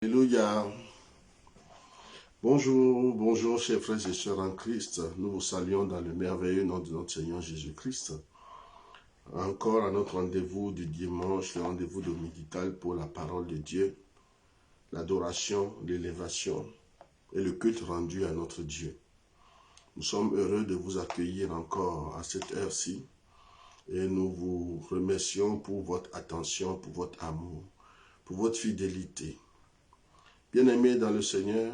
Alléluia. Bonjour, bonjour chers frères et sœurs en Christ. Nous vous saluons dans le merveilleux nom de notre Seigneur Jésus-Christ. Encore à notre rendez-vous du dimanche, le rendez-vous dominical pour la parole de Dieu, l'adoration, l'élévation et le culte rendu à notre Dieu. Nous sommes heureux de vous accueillir encore à cette heure-ci et nous vous remercions pour votre attention, pour votre amour, pour votre fidélité. Bien-aimés dans le Seigneur,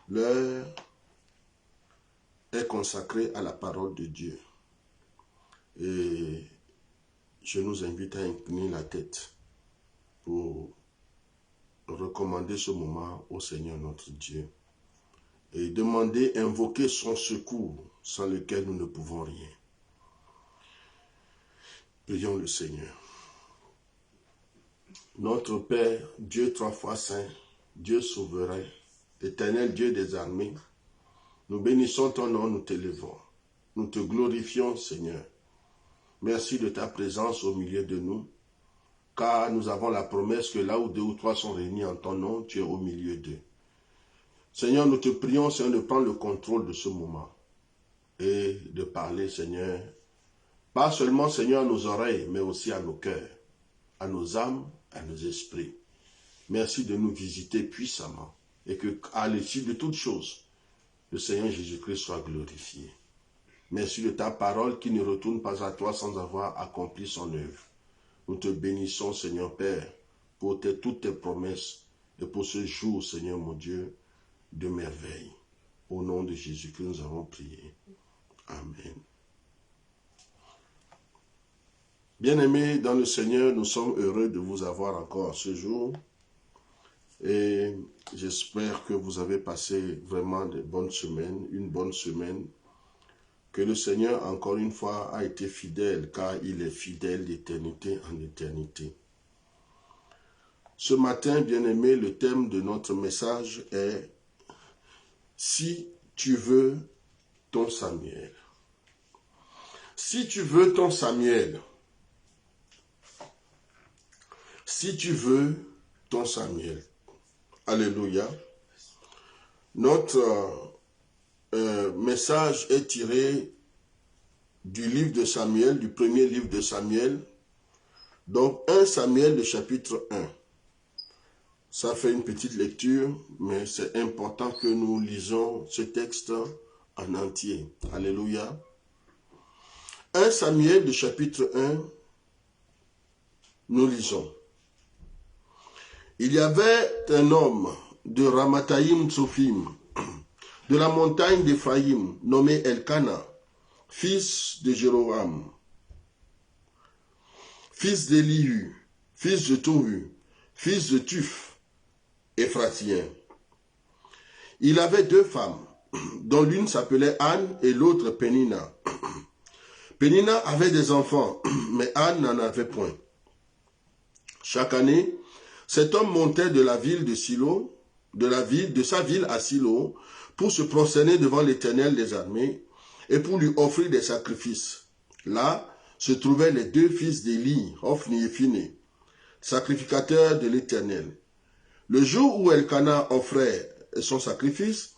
l'heure est consacrée à la parole de Dieu. Et je nous invite à incliner la tête pour recommander ce moment au Seigneur notre Dieu et demander, invoquer son secours sans lequel nous ne pouvons rien. Prions le Seigneur. Notre Père, Dieu trois fois saint, Dieu souverain, éternel Dieu des armées, nous bénissons ton nom, nous t'élevons. Nous te glorifions, Seigneur. Merci de ta présence au milieu de nous, car nous avons la promesse que là où deux ou trois sont réunis en ton nom, tu es au milieu d'eux. Seigneur, nous te prions, Seigneur, de prendre le contrôle de ce moment et de parler, Seigneur, pas seulement, Seigneur, à nos oreilles, mais aussi à nos cœurs, à nos âmes, à nos esprits. Merci de nous visiter puissamment et que, à l'issue de toutes choses, le Seigneur Jésus-Christ soit glorifié. Merci de ta parole qui ne retourne pas à toi sans avoir accompli son œuvre. Nous te bénissons, Seigneur Père, pour toutes tes promesses et pour ce jour, Seigneur mon Dieu, de merveille. Au nom de Jésus-Christ, nous avons prié. Amen. Bien-aimés dans le Seigneur, nous sommes heureux de vous avoir encore ce jour. Et j'espère que vous avez passé vraiment de bonnes semaines, une bonne semaine. Que le Seigneur, encore une fois, a été fidèle, car il est fidèle d'éternité en éternité. Ce matin, bien-aimé, le thème de notre message est « Si tu veux ton Samuel ». Si tu veux ton Samuel. Si tu veux ton Samuel. Alléluia. Notre message est tiré du livre de Samuel, du premier livre de Samuel. Donc 1 Samuel, le chapitre 1. Ça fait une petite lecture, mais c'est important que nous lisons ce texte en entier. Alléluia. 1 Samuel, le chapitre 1, nous lisons. Il y avait un homme de Ramathaïm Tsophim, de la montagne d'Éphraïm, nommé Elkana, fils de Jéroham, fils d'Élihu, fils de Tohu, fils de Tuf, Éphratien. Il avait deux femmes, dont l'une s'appelait Anne et l'autre Pénina. Pénina avait des enfants, mais Anne n'en avait point. Chaque année, cet homme montait de la ville de Silo, de sa ville à Silo, pour se prosterner devant l'Éternel des armées et pour lui offrir des sacrifices. Là se trouvaient les deux fils d'Élie, Hophni et Phiné, sacrificateurs de l'Éternel. Le jour où Elkana offrait son sacrifice,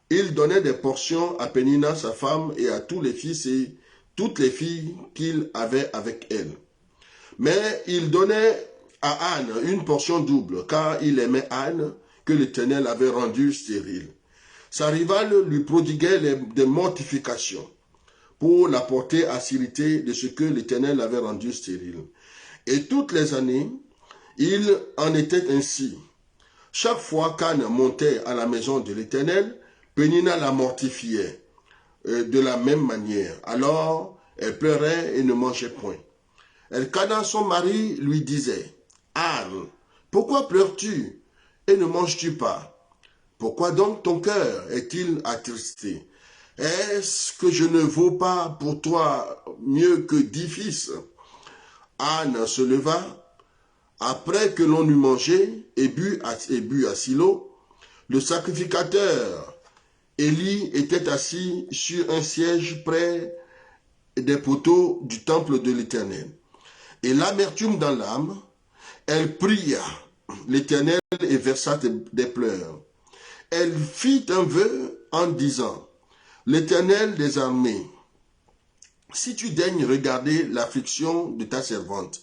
il donnait des portions à Pénina, sa femme, et à tous les fils et toutes les filles qu'il avait avec elle. Mais il donnait à Anne une portion double, car il aimait Anne, que l'Éternel avait rendue stérile. Sa rivale lui prodiguait des mortifications pour la porter à s'irriter de ce que l'Éternel avait rendu stérile. Et toutes les années, il en était ainsi. Chaque fois qu'Anne montait à la maison de l'Éternel, Pénina la mortifiait de la même manière. Alors, elle pleurait et ne mangeait point. Elkana, son mari, lui disait, « Anne, pourquoi pleures-tu et ne manges-tu pas? Pourquoi donc ton cœur est-il attristé? Est-ce que je ne vaux pas pour toi mieux que 10 fils? » Anne se leva, après que l'on eut mangé et bu à Silo. Le sacrificateur Élie était assis sur un siège près des poteaux du temple de l'Éternel. Et l'amertume dans l'âme, elle pria l'Éternel et versa des pleurs. Elle fit un vœu en disant, l'Éternel des armées, si tu daignes regarder l'affliction de ta servante,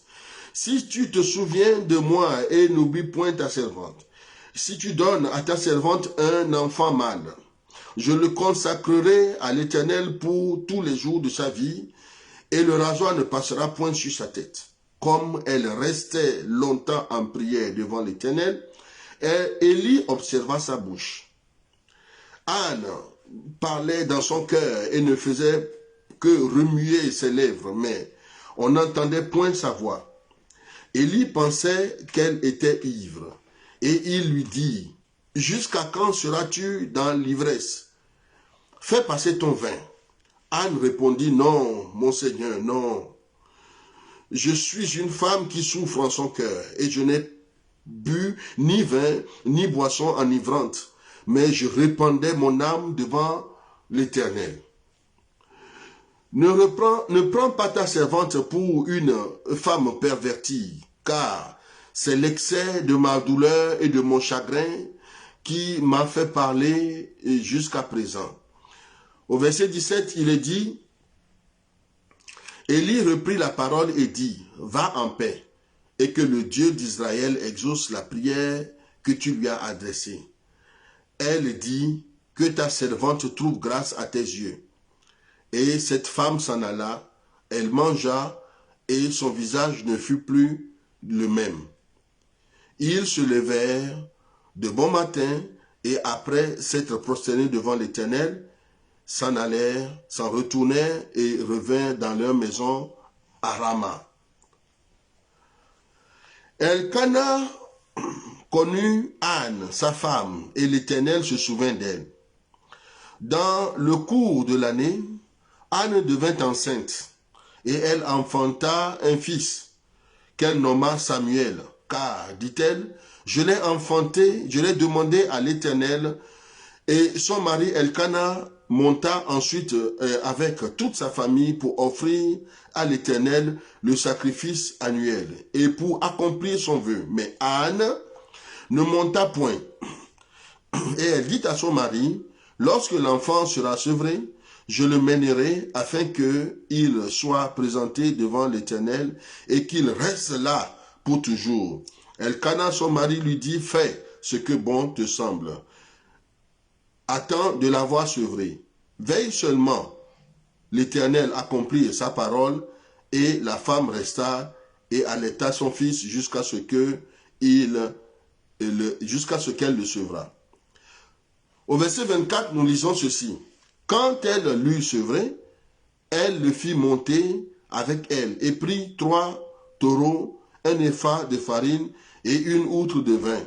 si tu te souviens de moi et n'oublie point ta servante, si tu donnes à ta servante un enfant mâle, je le consacrerai à l'Éternel pour tous les jours de sa vie, et le rasoir ne passera point sur sa tête. Comme elle restait longtemps en prière devant l'Éternel, Élie observa sa bouche. Anne parlait dans son cœur et ne faisait que remuer ses lèvres, mais on n'entendait point sa voix. Élie pensait qu'elle était ivre, et il lui dit, « Jusqu'à quand seras-tu dans l'ivresse? Fais passer ton vin. » Anne répondit, « Non, mon Seigneur, non. Je suis une femme qui souffre en son cœur, et je n'ai bu ni vin, ni boisson enivrante, mais je répandais mon âme devant l'Éternel. Ne prends pas ta servante pour une femme pervertie, car c'est l'excès de ma douleur et de mon chagrin qui m'a fait parler jusqu'à présent. » Au verset 17, il est dit, Élie reprit la parole et dit, « Va en paix, et que le Dieu d'Israël exauce la prière que tu lui as adressée. » Elle dit, « Que ta servante trouve grâce à tes yeux. » Et cette femme s'en alla, elle mangea, et son visage ne fut plus le même. Ils se levèrent de bon matin, et après s'être prosternés devant l'Éternel, s'en allèrent, s'en retournèrent et revinrent dans leur maison à Rama. Elkana connut Anne, sa femme, et l'Éternel se souvint d'elle. Dans le cours de l'année, Anne devint enceinte, et elle enfanta un fils, qu'elle nomma Samuel, car, dit-elle, je l'ai enfanté, je l'ai demandé à l'Éternel, et son mari Elkana monta ensuite avec toute sa famille pour offrir à l'Éternel le sacrifice annuel et pour accomplir son vœu. Mais Anne ne monta point. Et elle dit à son mari, lorsque l'enfant sera sevré, je le mènerai afin qu'il soit présenté devant l'Éternel et qu'il reste là pour toujours. Elkana, son mari, lui dit, fais ce que bon te semble. Attends de l'avoir sevré. Veille seulement, l'Éternel accomplit sa parole, et la femme resta et allaita son fils jusqu'à ce qu'elle le sevra. Au verset 24, nous lisons ceci. Quand elle l'eut sevré, elle le fit monter avec elle et prit 3 taureaux, un épha de farine et une outre de vin.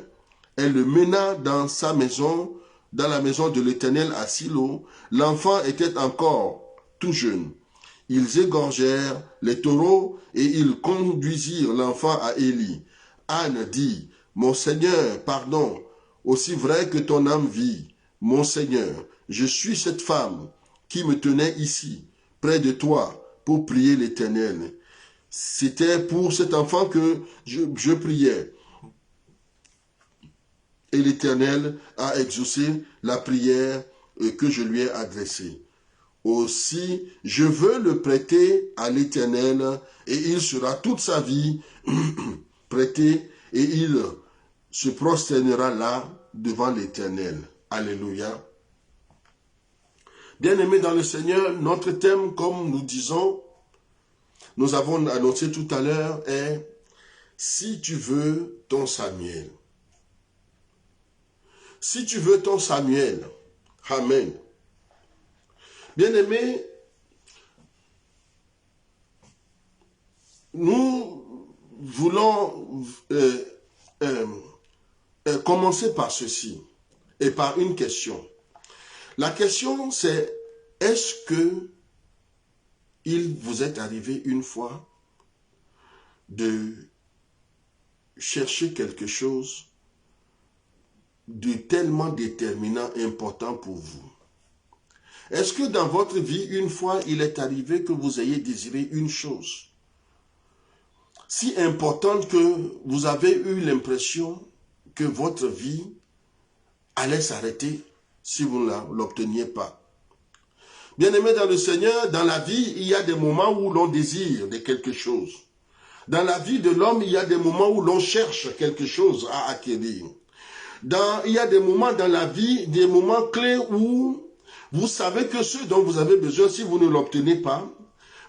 Elle le mena dans sa maison, dans la maison de l'Éternel à Silo. L'enfant était encore tout jeune. Ils égorgèrent les taureaux et ils conduisirent l'enfant à Élie. Anne dit, « Mon Seigneur, pardon, aussi vrai que ton âme vit, mon Seigneur, je suis cette femme qui me tenait ici, près de toi, pour prier l'Éternel. C'était pour cet enfant que je priais. Et l'Éternel a exaucé la prière que je lui ai adressée. Aussi, je veux le prêter à l'Éternel, et il sera toute sa vie prêté, et il se prosternera là devant l'Éternel. » Alléluia. Bien-aimés dans le Seigneur, notre thème, comme nous disons, nous avons annoncé tout à l'heure, est « Si tu veux ton Samuel ». Si tu veux ton Samuel. Amen. Bien-aimés, nous voulons commencer par ceci et par une question. La question c'est, est-ce que il vous est arrivé une fois de chercher quelque chose de tellement déterminant, important pour vous? Est-ce que dans votre vie, une fois, il est arrivé que vous ayez désiré une chose? si importante que vous avez eu l'impression que votre vie allait s'arrêter si vous ne l'obteniez pas. Bien-aimés dans le Seigneur, dans la vie, il y a des moments où l'on désire de quelque chose. Dans la vie de l'homme, il y a des moments où l'on cherche quelque chose à acquérir. Il y a des moments dans la vie, des moments clés où vous savez que ce dont vous avez besoin, si vous ne l'obtenez pas,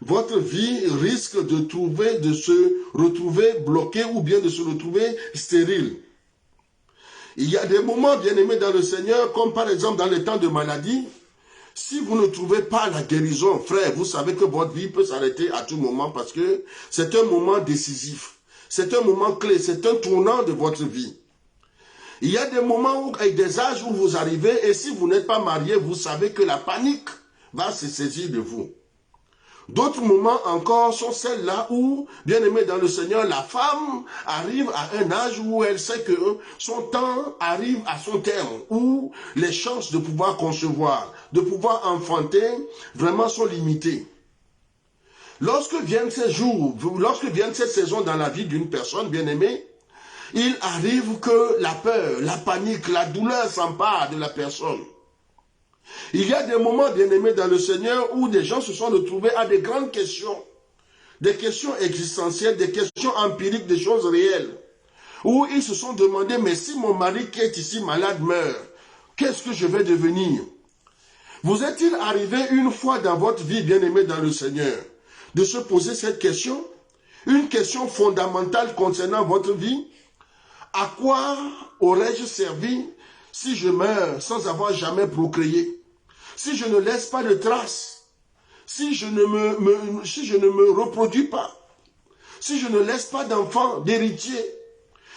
votre vie risque de se retrouver bloquée ou bien de se retrouver stérile. Il y a des moments, bien-aimés dans le Seigneur, comme par exemple dans les temps de maladie, si vous ne trouvez pas la guérison, frère, vous savez que votre vie peut s'arrêter à tout moment parce que c'est un moment décisif. C'est un moment clé, c'est un tournant de votre vie. Il y a des moments et des âges où vous arrivez et si vous n'êtes pas marié, vous savez que la panique va se saisir de vous. D'autres moments encore sont celles-là où, bien aimé dans le Seigneur, la femme arrive à un âge où elle sait que son temps arrive à son terme, où les chances de pouvoir concevoir, de pouvoir enfanter, vraiment sont limitées. Lorsque viennent ces jours, lorsque viennent ces saisons dans la vie d'une personne, bien aimée, il arrive que la peur, la panique, la douleur s'emparent de la personne. Il y a des moments, bien-aimés dans le Seigneur, où des gens se sont retrouvés à des grandes questions, des questions existentielles, des questions empiriques, des choses réelles, où ils se sont demandé, mais si mon mari qui est ici malade meurt, qu'est-ce que je vais devenir? Vous est-il arrivé une fois dans votre vie, bien-aimés dans le Seigneur, de se poser cette question? Une question fondamentale concernant votre vie? À quoi aurais-je servi si je meurs sans avoir jamais procréé? Si je ne laisse pas de traces, si je ne me reproduis pas, si je ne laisse pas d'enfants, d'héritiers,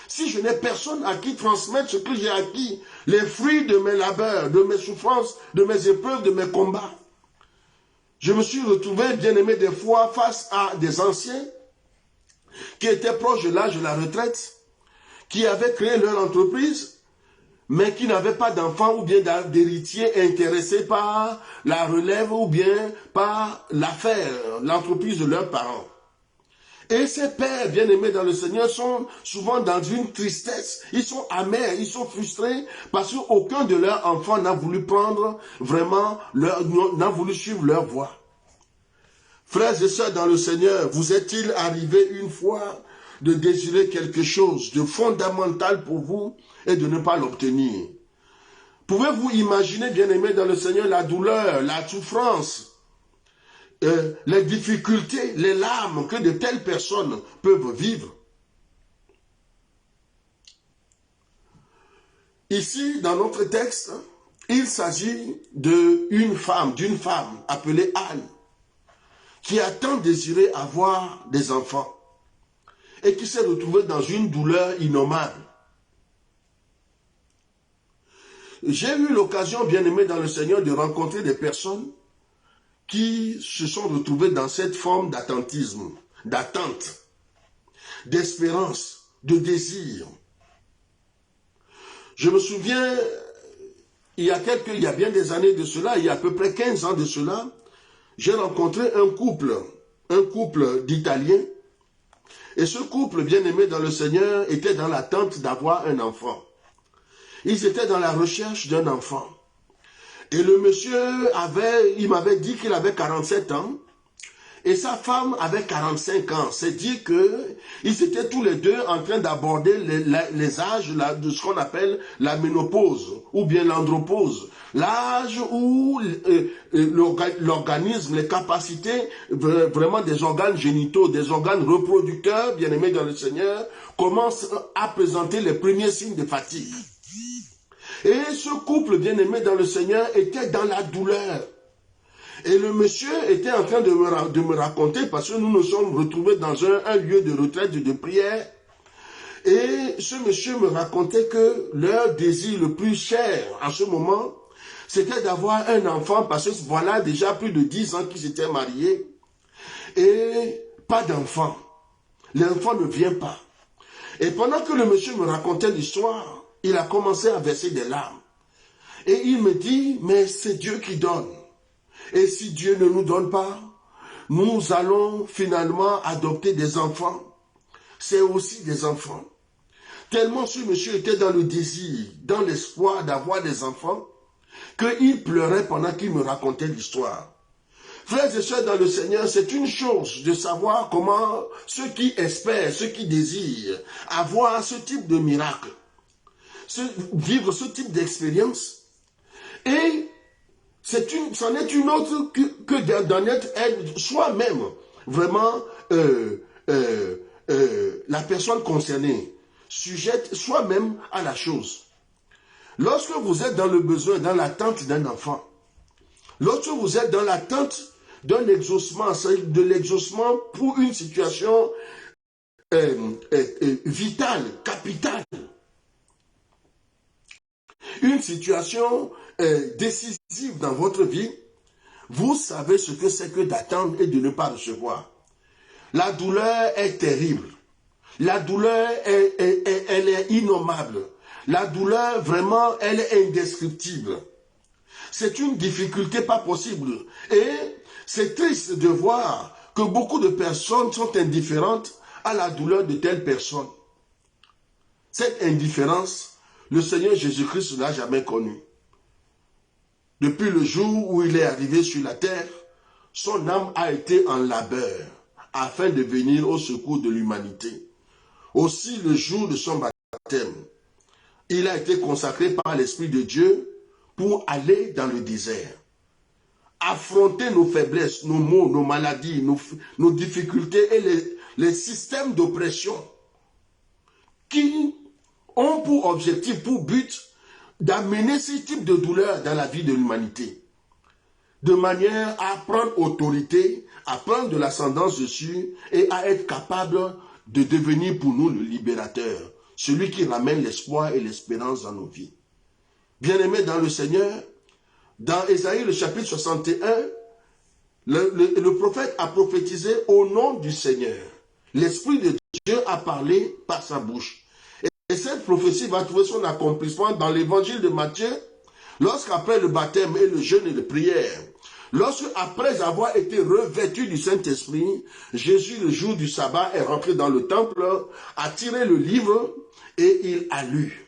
si je n'ai personne à qui transmettre ce que j'ai acquis, les fruits de mes labeurs, de mes souffrances, de mes épreuves, de mes combats. Je me suis retrouvé, bien aimé, des fois face à des anciens qui étaient proches de l'âge de la retraite, qui avaient créé leur entreprise, mais qui n'avaient pas d'enfants ou bien d'héritiers intéressés par la relève ou bien par l'affaire, l'entreprise de leurs parents. Et ces pères bien-aimés dans le Seigneur sont souvent dans une tristesse, ils sont amers, ils sont frustrés parce qu'aucun de leurs enfants n'a voulu prendre vraiment, n'a voulu suivre leur voie. Frères et sœurs dans le Seigneur, vous est-il arrivé une fois de désirer quelque chose de fondamental pour vous et de ne pas l'obtenir? Pouvez-vous imaginer, bien-aimés dans le Seigneur, la douleur, la souffrance, les difficultés, les larmes que de telles personnes peuvent vivre? Ici, dans notre texte, il s'agit d'une femme appelée Anne, qui a tant désiré avoir des enfants et qui s'est retrouvée dans une douleur innommable. J'ai eu l'occasion, bien-aimé dans le Seigneur, de rencontrer des personnes qui se sont retrouvées dans cette forme d'attentisme, d'attente, d'espérance, de désir. Je me souviens, il y a bien des années de cela, il y a à peu près 15 ans de cela, j'ai rencontré un couple d'Italiens. Et ce couple, bien-aimé dans le Seigneur, était dans l'attente d'avoir un enfant. Ils étaient dans la recherche d'un enfant. Et le monsieur il m'avait dit qu'il avait 47 ans. Et sa femme avait 45 ans. C'est dire qu'ils étaient tous les deux en train d'aborder les âges de ce qu'on appelle la ménopause ou bien l'andropause. L'âge où l'organisme, les capacités vraiment des organes génitaux, des organes reproducteurs, bien aimés dans le Seigneur, commencent à présenter les premiers signes de fatigue. Et ce couple bien aimé dans le Seigneur était dans la douleur. Et le monsieur était en train de me raconter, parce que nous nous sommes retrouvés dans un lieu de retraite, de prière. Et ce monsieur me racontait que leur désir le plus cher en ce moment, c'était d'avoir un enfant, parce que voilà déjà plus de 10 ans qu'ils étaient mariés. Et pas d'enfant. L'enfant ne vient pas. Et pendant que le monsieur me racontait l'histoire, il a commencé à verser des larmes. Et il me dit, mais c'est Dieu qui donne. Et si Dieu ne nous donne pas, nous allons finalement adopter des enfants. c'est aussi des enfants. Tellement ce monsieur était dans le désir, dans l'espoir d'avoir des enfants, qu'il pleurait pendant qu'il me racontait l'histoire. Frères et sœurs dans le Seigneur, c'est une chose de savoir comment ceux qui espèrent, ceux qui désirent avoir ce type de miracle, vivre ce type d'expérience. Et c'en est une autre que d'en être soi-même vraiment la personne concernée, sujette soi-même à la chose. Lorsque vous êtes dans le besoin, dans l'attente d'un enfant, lorsque vous êtes dans l'attente d'un exaucement, de l'exaucement pour une situation vitale, capitale, une situation décisive dans votre vie, vous savez ce que c'est que d'attendre et de ne pas recevoir. La douleur est terrible. La douleur, elle est innommable. La douleur, vraiment, elle est indescriptible. C'est une difficulté pas possible. Et c'est triste de voir que beaucoup de personnes sont indifférentes à la douleur de telle personne. Cette indifférence, le Seigneur Jésus-Christ ne l'a jamais connue. Depuis le jour où il est arrivé sur la terre, son âme a été en labeur afin de venir au secours de l'humanité. Aussi, le jour de son baptême, il a été consacré par l'Esprit de Dieu pour aller dans le désert, affronter nos faiblesses, nos maux, nos maladies, nos difficultés et les systèmes d'oppression qui ont pour objectif, pour but, d'amener ce type de douleur dans la vie de l'humanité, de manière à prendre autorité, à prendre de l'ascendance dessus et à être capable de devenir pour nous le libérateur, celui qui ramène l'espoir et l'espérance dans nos vies. Bien-aimés dans le Seigneur, dans Ésaïe le chapitre 61, le prophète a prophétisé au nom du Seigneur. L'Esprit de Dieu a parlé par sa bouche. Et cette prophétie va trouver son accomplissement dans l'évangile de Matthieu, lorsqu'après le baptême et le jeûne et la prière, lorsque après avoir été revêtu du Saint-Esprit, Jésus le jour du sabbat est rentré dans le temple, a tiré le livre et il a lu.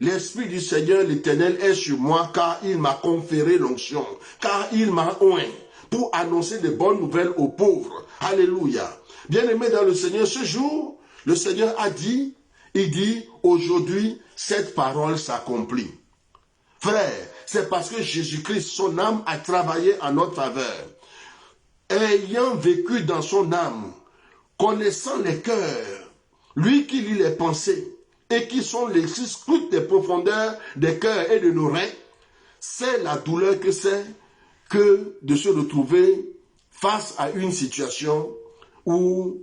L'Esprit du Seigneur l'Éternel est sur moi car il m'a conféré l'onction, car il m'a oint pour annoncer de bonnes nouvelles aux pauvres. Alléluia. Bien-aimés dans le Seigneur, ce jour, le Seigneur a dit, il dit, aujourd'hui, cette parole s'accomplit. Frère, c'est parce que Jésus-Christ, son âme, a travaillé en notre faveur. Ayant vécu dans son âme, connaissant les cœurs, lui qui lit les pensées, et qui sont les scrutes des profondeurs des cœurs et de nos reins, c'est la douleur que c'est que de se retrouver face à une situation où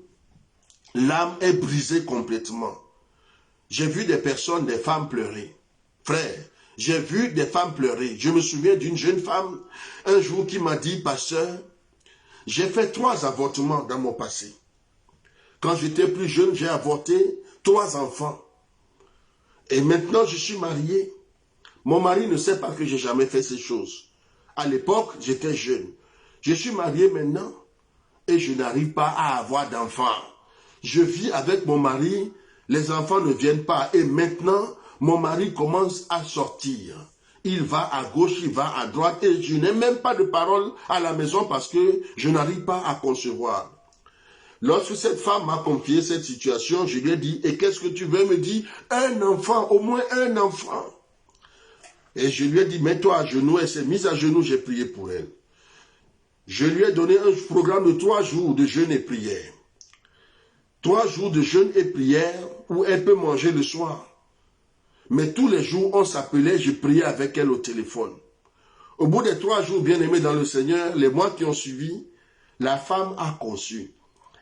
l'âme est brisée complètement. J'ai vu des personnes, des femmes pleurer. Frère, j'ai vu des femmes pleurer. Je me souviens d'une jeune femme, un jour, qui m'a dit, pasteur, j'ai fait 3 avortements dans mon passé. Quand j'étais plus jeune, j'ai avorté 3 enfants. Et maintenant, je suis marié. Mon mari ne sait pas que j'ai jamais fait ces choses. À l'époque, j'étais jeune. Je suis marié maintenant et je n'arrive pas à avoir d'enfants. Je vis avec mon mari, les enfants ne viennent pas. Et maintenant, mon mari commence à sortir. Il va à gauche, il va à droite et je n'ai même pas de parole à la maison parce que je n'arrive pas à concevoir. Lorsque cette femme m'a confié cette situation, je lui ai dit, et qu'est-ce que tu veux? Me dit, un enfant, au moins un enfant. Et je lui ai dit, mets-toi à genoux. Elle s'est mise à genoux, j'ai prié pour elle. Je lui ai donné un programme de 3 jours de jeûne et prière. 3 jours de jeûne et prière où elle peut manger le soir. Mais tous les jours, on s'appelait, je priais avec elle au téléphone. Au bout des 3 jours, bien-aimés dans le Seigneur, les mois qui ont suivi, la femme a conçu.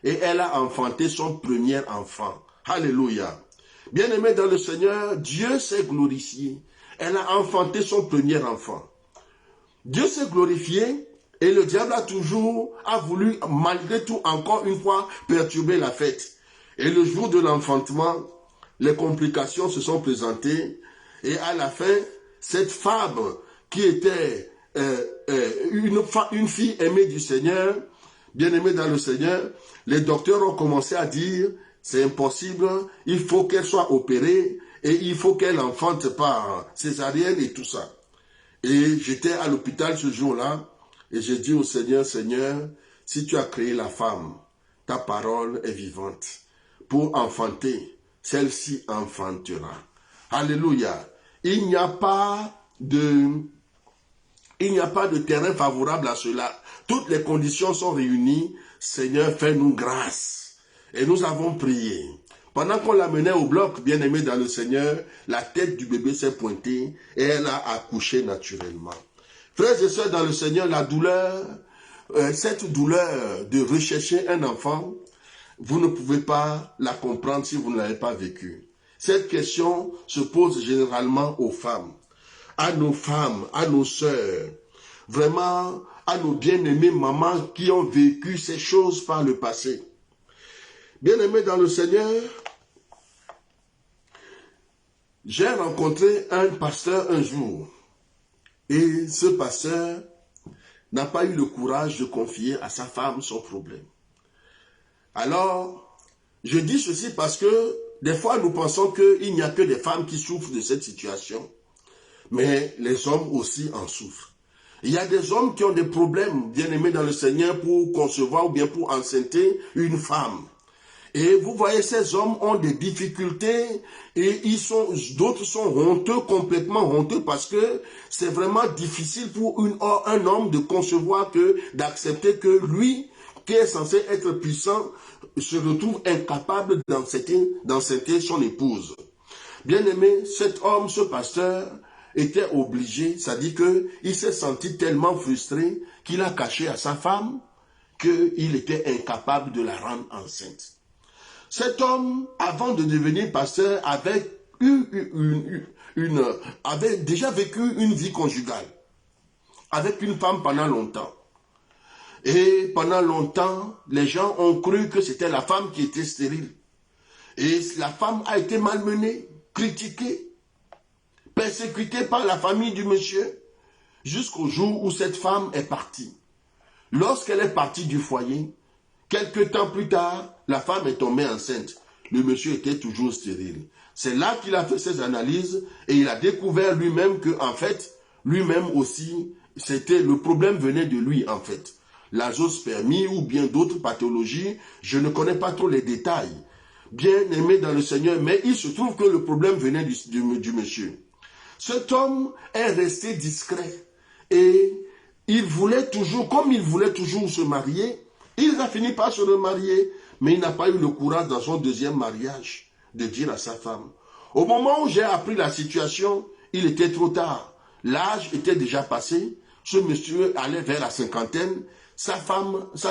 Et elle a enfanté son premier enfant. Alléluia. Bien-aimé dans le Seigneur, Dieu s'est glorifié. Elle a enfanté son premier enfant. Dieu s'est glorifié et le diable a voulu, malgré tout, encore une fois, perturber la fête. Et le jour de l'enfantement, les complications se sont présentées. Et à la fin, cette femme qui était une fille aimée du Seigneur, bien-aimée dans le Seigneur, les docteurs ont commencé à dire, c'est impossible, il faut qu'elle soit opérée et il faut qu'elle enfante par césarienne et tout ça. Et j'étais à l'hôpital ce jour-là et j'ai dit au Seigneur, Seigneur, si tu as créé la femme, ta parole est vivante. Pour enfanter, celle-ci enfantera. Alléluia. Il n'y a pas de terrain favorable à cela. Toutes les conditions sont réunies. Seigneur, fais-nous grâce. Et nous avons prié. Pendant qu'on l'amenait au bloc, bien-aimé dans le Seigneur, la tête du bébé s'est pointée et elle a accouché naturellement. Frères et sœurs dans le Seigneur, la douleur, cette douleur de rechercher un enfant, vous ne pouvez pas la comprendre si vous ne l'avez pas vécue. Cette question se pose généralement aux femmes, à nos sœurs, vraiment à nos bien-aimées mamans qui ont vécu ces choses par le passé. Bien-aimés dans le Seigneur, j'ai rencontré un pasteur un jour et ce pasteur n'a pas eu le courage de confier à sa femme son problème. Alors, je dis ceci parce que des fois nous pensons qu'il n'y a que des femmes qui souffrent de cette situation, mais les hommes aussi en souffrent. Il y a des hommes qui ont des problèmes, bien-aimés dans le Seigneur, pour concevoir ou bien pour enceinter une femme. Et vous voyez, ces hommes ont des difficultés et d'autres sont honteux, complètement honteux, parce que c'est vraiment difficile pour un homme de concevoir d'accepter que lui, qui est censé être puissant, se retrouve incapable d'enceinter son épouse. Bien aimé, cet homme, ce pasteur, était obligé, c'est-à-dire qu'il s'est senti tellement frustré qu'il a caché à sa femme qu'il était incapable de la rendre enceinte. Cet homme, avant de devenir pasteur, avait déjà vécu une vie conjugale avec une femme pendant longtemps. Et pendant longtemps, les gens ont cru que c'était la femme qui était stérile. Et la femme a été malmenée, critiquée, persécutée par la famille du monsieur, jusqu'au jour où cette femme est partie. Lorsqu'elle est partie du foyer, quelque temps plus tard, la femme est tombée enceinte. Le monsieur était toujours stérile. C'est là qu'il a fait ses analyses et il a découvert lui-même que, en fait, lui-même aussi, le problème venait de lui, en fait. L'azoospermie ou bien d'autres pathologies, je ne connais pas trop les détails. Bien aimé dans le Seigneur, mais il se trouve que le problème venait du monsieur. Cet homme est resté discret et il voulait toujours se marier, il a fini par se remarier, mais il n'a pas eu le courage dans son deuxième mariage de dire à sa femme. Au moment où j'ai appris la situation, il était trop tard. L'âge était déjà passé, ce monsieur allait vers la cinquantaine, sa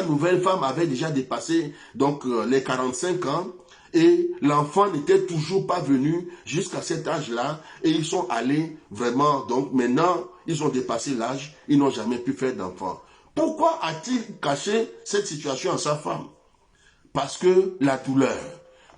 nouvelle femme avait déjà dépassé donc les 45 ans, et l'enfant n'était toujours pas venu jusqu'à cet âge-là, et ils sont allés vraiment, donc maintenant, ils ont dépassé l'âge, ils n'ont jamais pu faire d'enfant. Pourquoi a-t-il caché cette situation à sa femme? Parce que la douleur.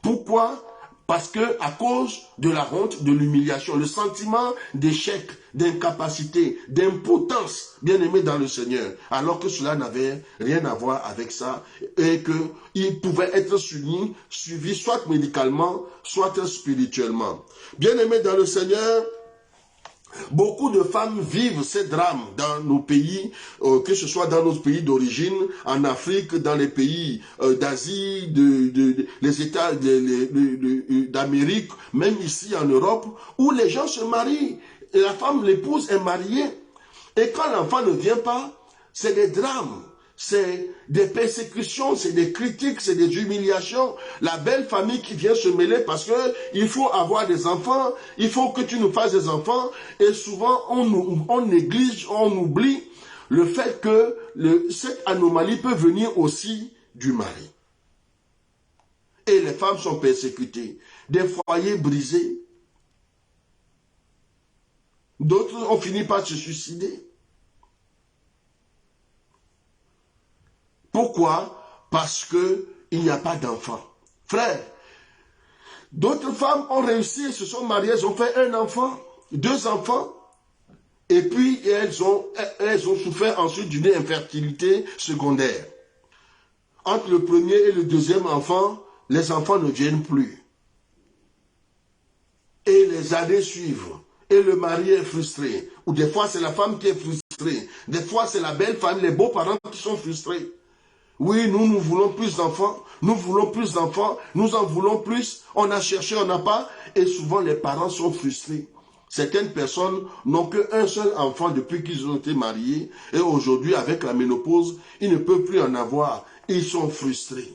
Pourquoi? Parce que à cause de la honte, de l'humiliation, le sentiment d'échec, d'incapacité, d'impotence, bien aimé dans le Seigneur, alors que cela n'avait rien à voir avec ça, et qu'il pouvait être suivi soit médicalement, soit spirituellement. Bien aimé dans le Seigneur, beaucoup de femmes vivent ces drames dans nos pays, que ce soit dans nos pays d'origine, en Afrique, dans les pays d'Asie, les États d'Amérique, même ici en Europe, où les gens se marient, et la femme, l'épouse est mariée, et quand l'enfant ne vient pas, c'est des drames. C'est des persécutions, c'est des critiques, c'est des humiliations. La belle famille qui vient se mêler parce que il faut avoir des enfants, il faut que tu nous fasses des enfants. Et souvent, on néglige, on oublie le fait que cette anomalie peut venir aussi du mari. Et les femmes sont persécutées. Des foyers brisés. D'autres ont fini par se suicider. Pourquoi? Parce qu'il n'y a pas d'enfant. Frère, d'autres femmes ont réussi, se sont mariées, elles ont fait un enfant, 2 enfants, et puis elles ont souffert ensuite d'une infertilité secondaire. Entre le premier et le deuxième enfant, les enfants ne viennent plus. Et les années suivent. Et le mari est frustré. Ou des fois, c'est la femme qui est frustrée. Des fois, c'est la belle famille, les beaux-parents qui sont frustrés. Oui, nous voulons plus d'enfants. Nous voulons plus d'enfants. Nous en voulons plus. On a cherché, on n'a pas. Et souvent, les parents sont frustrés. Certaines personnes n'ont qu'un seul enfant depuis qu'ils ont été mariés. Et aujourd'hui, avec la ménopause, ils ne peuvent plus en avoir. Ils sont frustrés.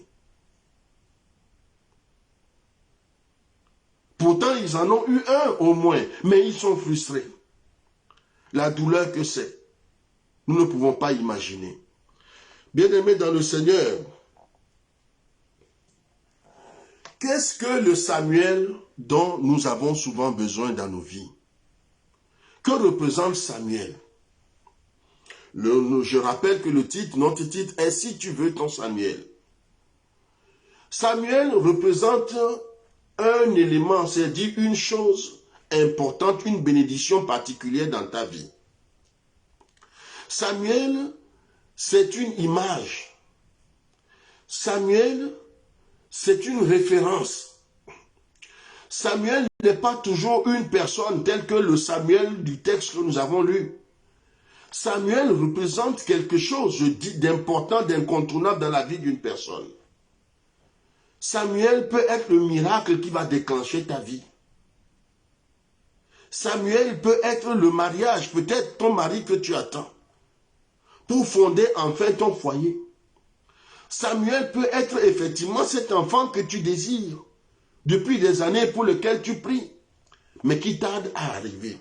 Pourtant, ils en ont eu un au moins, mais ils sont frustrés. La douleur que c'est, nous ne pouvons pas imaginer. Bien-aimés dans le Seigneur, qu'est-ce que le Samuel dont nous avons souvent besoin dans nos vies? Que représente Samuel? Je rappelle que notre titre est « Si tu veux ton Samuel ». Samuel représente un élément, c'est-à-dire une chose importante, une bénédiction particulière dans ta vie. Samuel, c'est une image. Samuel, c'est une référence. Samuel n'est pas toujours une personne telle que le Samuel du texte que nous avons lu. Samuel représente quelque chose d'important, d'incontournable dans la vie d'une personne. Samuel peut être le miracle qui va déclencher ta vie. Samuel peut être le mariage, peut-être ton mari que tu attends, pour fonder enfin ton foyer. Samuel peut être effectivement cet enfant que tu désires depuis des années pour lequel tu pries, mais qui tarde à arriver.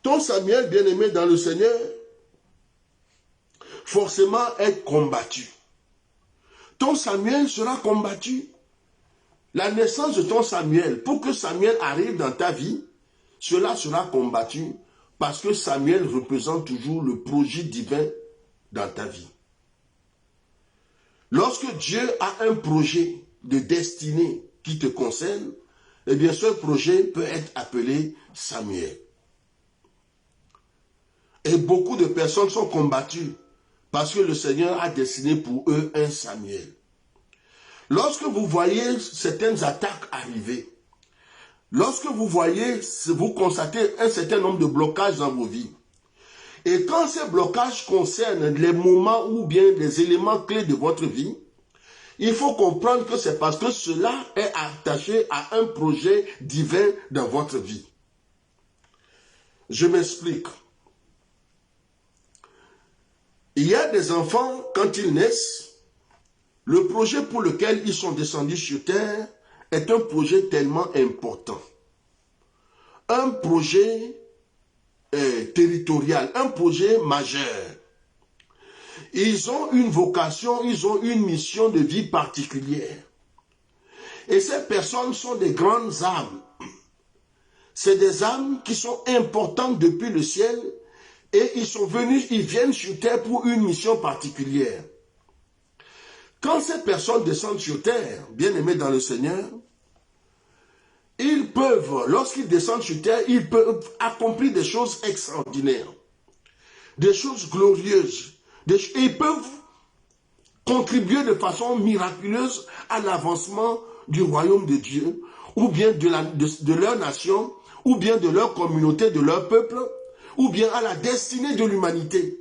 Ton Samuel, bien-aimé dans le Seigneur, forcément est combattu. Ton Samuel sera combattu. La naissance de ton Samuel, pour que Samuel arrive dans ta vie, cela sera combattu parce que Samuel représente toujours le projet divin dans ta vie. Lorsque Dieu a un projet de destinée qui te concerne, eh bien ce projet peut être appelé Samuel. Et beaucoup de personnes sont combattues parce que le Seigneur a destiné pour eux un Samuel. Lorsque vous voyez certaines attaques arriver, lorsque vous constatez un certain nombre de blocages dans vos vies, et quand ces blocages concernent les moments ou bien les éléments clés de votre vie, il faut comprendre que c'est parce que cela est attaché à un projet divin dans votre vie. Je m'explique. Il y a des enfants, quand ils naissent, le projet pour lequel ils sont descendus sur terre est un projet tellement important. Un projet territorial, un projet majeur. Ils ont une vocation, ils ont une mission de vie particulière. Et ces personnes sont des grandes âmes. C'est des âmes qui sont importantes depuis le ciel et ils viennent sur terre pour une mission particulière. Quand ces personnes descendent sur terre, bien-aimés dans le Seigneur, ils peuvent, lorsqu'ils descendent sur terre, ils peuvent accomplir des choses extraordinaires, des choses glorieuses. Ils peuvent contribuer de façon miraculeuse à l'avancement du royaume de Dieu, ou bien de leur nation, ou bien de leur communauté, de leur peuple, ou bien à la destinée de l'humanité.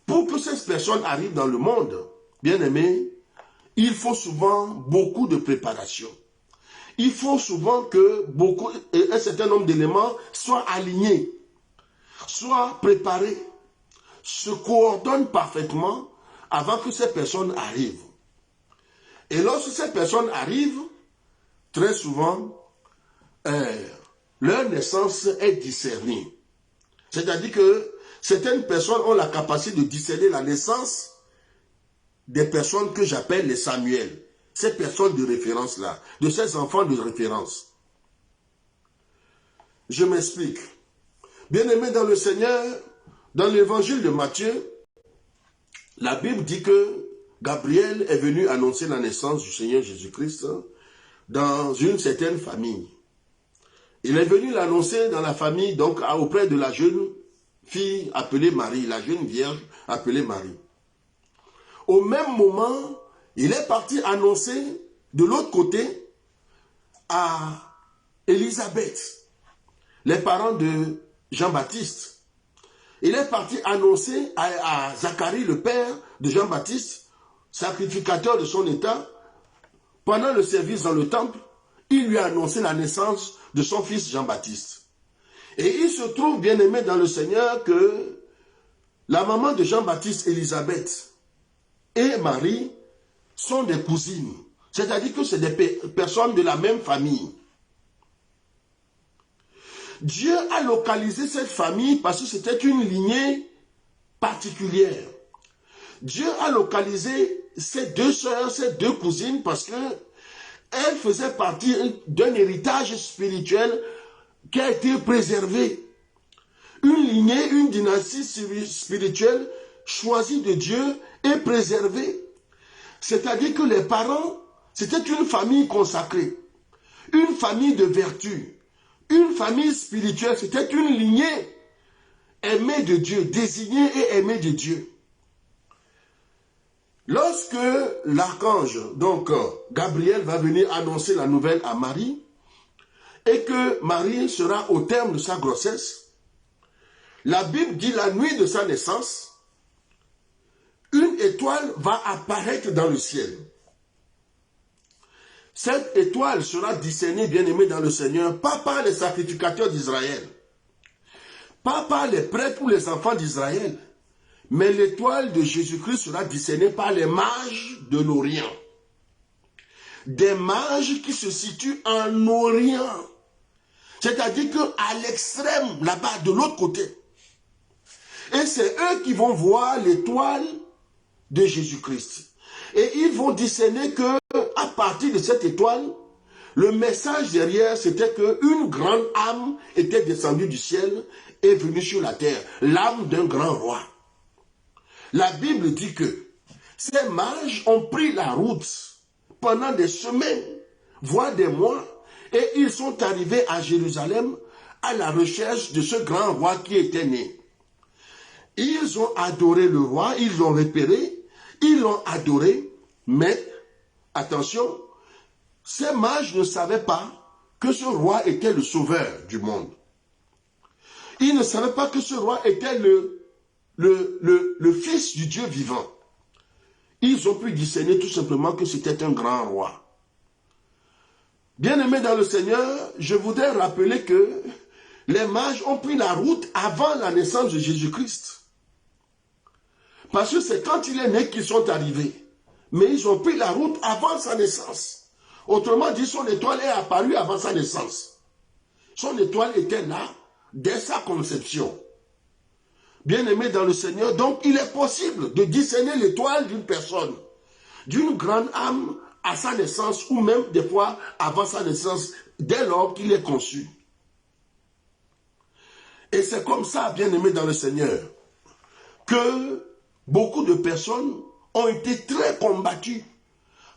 Pour que ces personnes arrivent dans le monde, bien-aimés, il faut souvent beaucoup de préparation. Il faut souvent que un certain nombre d'éléments soient alignés, soient préparés, se coordonnent parfaitement avant que ces personnes arrivent. Et lorsque ces personnes arrivent, très souvent, leur naissance est discernée. C'est-à-dire que certaines personnes ont la capacité de discerner la naissance des personnes que j'appelle les Samuel. Ces personnes de référence-là, de ces enfants de référence. Je m'explique. Bien-aimés dans le Seigneur, dans l'évangile de Matthieu, la Bible dit que Gabriel est venu annoncer la naissance du Seigneur Jésus-Christ dans une certaine famille. Il est venu l'annoncer dans la famille, donc auprès de la jeune fille appelée Marie, la jeune vierge appelée Marie. Au même moment, il est parti annoncer de l'autre côté à Élisabeth, les parents de Jean-Baptiste. Il est parti annoncer à Zacharie, le père de Jean-Baptiste, sacrificateur de son état, pendant le service dans le temple, il lui a annoncé la naissance de son fils Jean-Baptiste. Et il se trouve, bien aimé dans le Seigneur, que la maman de Jean-Baptiste, Élisabeth, et Marie sont des cousines. C'est-à-dire que c'est des personnes de la même famille. Dieu a localisé cette famille parce que c'était une lignée particulière. Dieu a localisé ces deux sœurs, ces deux cousines, parce qu'elles faisaient partie d'un héritage spirituel qui a été préservé. Une lignée, une dynastie spirituelle choisie de Dieu et préservée. C'est-à-dire que les parents, c'était une famille consacrée, une famille de vertu, une famille spirituelle, c'était une lignée aimée de Dieu, désignée et aimée de Dieu. Lorsque l'archange, donc Gabriel, va venir annoncer la nouvelle à Marie, et que Marie sera au terme de sa grossesse, la Bible dit la nuit de sa naissance, une étoile va apparaître dans le ciel. Cette étoile sera discernée, bien-aimée dans le Seigneur, pas par les sacrificateurs d'Israël, pas par les prêtres ou les enfants d'Israël, mais l'étoile de Jésus-Christ sera discernée par les mages de l'Orient. Des mages qui se situent en Orient. C'est-à-dire qu'à l'extrême, là-bas, de l'autre côté. Et c'est eux qui vont voir l'étoile de Jésus-Christ. Et ils vont discerner que à partir de cette étoile, le message derrière, c'était qu'une grande âme était descendue du ciel et venue sur la terre. L'âme d'un grand roi. La Bible dit que ces mages ont pris la route pendant des semaines, voire des mois, et ils sont arrivés à Jérusalem à la recherche de ce grand roi qui était né. Ils ont adoré le roi, ils l'ont repéré, ils l'ont adoré, mais, attention, ces mages ne savaient pas que ce roi était le sauveur du monde. Ils ne savaient pas que ce roi était le fils du Dieu vivant. Ils ont pu discerner tout simplement que c'était un grand roi. Bien-aimés dans le Seigneur, je voudrais rappeler que les mages ont pris la route avant la naissance de Jésus-Christ. Parce que c'est quand il est né qu'ils sont arrivés. Mais ils ont pris la route avant sa naissance. Autrement dit, son étoile est apparue avant sa naissance. Son étoile était là dès sa conception. Bien-aimé dans le Seigneur, donc il est possible de discerner l'étoile d'une personne, d'une grande âme à sa naissance, ou même des fois avant sa naissance, dès lors qu'il est conçu. Et c'est comme ça, bien-aimé dans le Seigneur, que beaucoup de personnes ont été très combattues,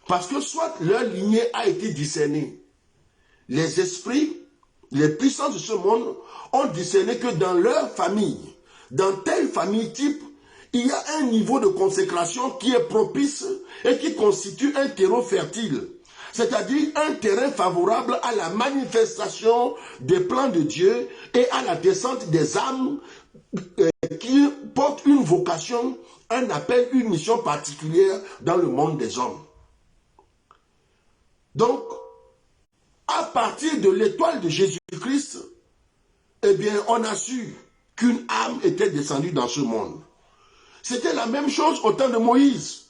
parce que soit leur lignée a été discernée. Les esprits, les puissances de ce monde ont discerné que dans leur famille, dans telle famille type, il y a un niveau de consécration qui est propice et qui constitue un terreau fertile. C'est-à-dire un terrain favorable à la manifestation des plans de Dieu et à la descente des âmes qui portent une vocation, un appel, une mission particulière dans le monde des hommes. Donc, à partir de l'étoile de Jésus-Christ, eh bien, on a su qu'une âme était descendue dans ce monde. C'était la même chose au temps de Moïse.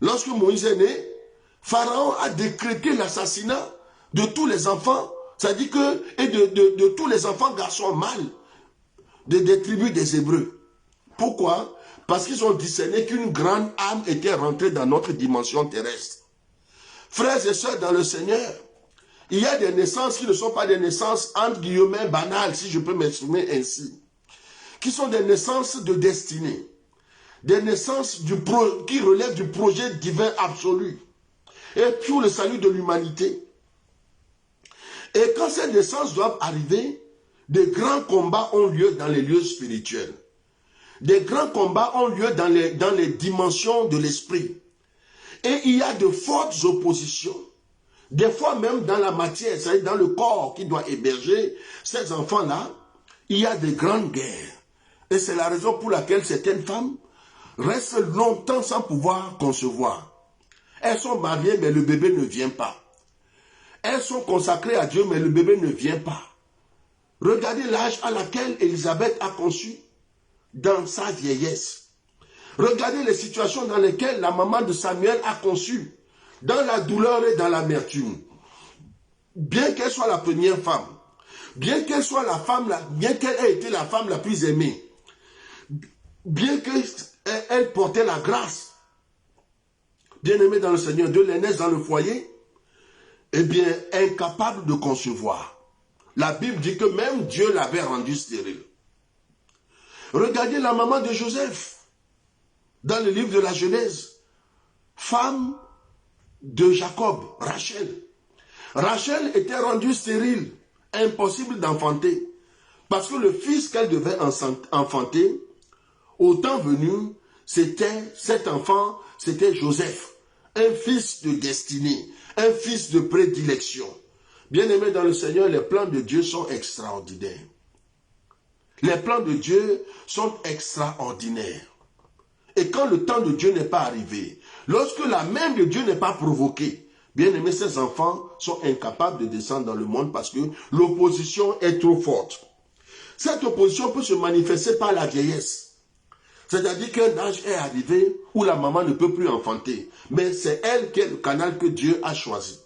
Lorsque Moïse est né, Pharaon a décrété l'assassinat de tous les enfants, c'est-à-dire que, et de tous les enfants garçons mâles des tribus des Hébreux. Pourquoi? Parce qu'ils ont discerné qu'une grande âme était rentrée dans notre dimension terrestre. Frères et sœurs dans le Seigneur, il y a des naissances qui ne sont pas des naissances entre guillemets banales, si je peux m'exprimer ainsi, qui sont des naissances de destinée, des naissances qui relèvent du projet divin absolu et pour le salut de l'humanité. Et quand ces naissances doivent arriver, des grands combats ont lieu dans les lieux spirituels. Des grands combats ont lieu dans les dimensions de l'esprit. Et il y a de fortes oppositions. Des fois même dans la matière, c'est-à-dire dans le corps qui doit héberger ces enfants-là, il y a de grandes guerres. Et c'est la raison pour laquelle certaines femmes restent longtemps sans pouvoir concevoir. Elles sont mariées, mais le bébé ne vient pas. Elles sont consacrées à Dieu, mais le bébé ne vient pas. Regardez l'âge à laquelle Élisabeth a conçu dans sa vieillesse. Regardez les situations dans lesquelles la maman de Samuel a conçu, dans la douleur et dans l'amertume. Bien qu'elle soit la première femme, bien qu'elle soit la femme, bien qu'elle ait été la femme la plus aimée, bien qu'elle portait la grâce, bien-aimée dans le Seigneur, de l'aînesse dans le foyer, eh bien, incapable de concevoir. La Bible dit que même Dieu l'avait rendue stérile. Regardez la maman de Joseph, dans le livre de la Genèse, femme de Jacob, Rachel. Rachel était rendue stérile, impossible d'enfanter, parce que le fils qu'elle devait enfanter, au temps venu, cet enfant, c'était Joseph, un fils de destinée, un fils de prédilection. Bien-aimés dans le Seigneur, les plans de Dieu sont extraordinaires. Les plans de Dieu sont extraordinaires. Et quand le temps de Dieu n'est pas arrivé, lorsque la main de Dieu n'est pas provoquée, bien-aimés, ces enfants sont incapables de descendre dans le monde parce que l'opposition est trop forte. Cette opposition peut se manifester par la vieillesse. C'est-à-dire qu'un âge est arrivé où la maman ne peut plus enfanter. Mais c'est elle qui est le canal que Dieu a choisi.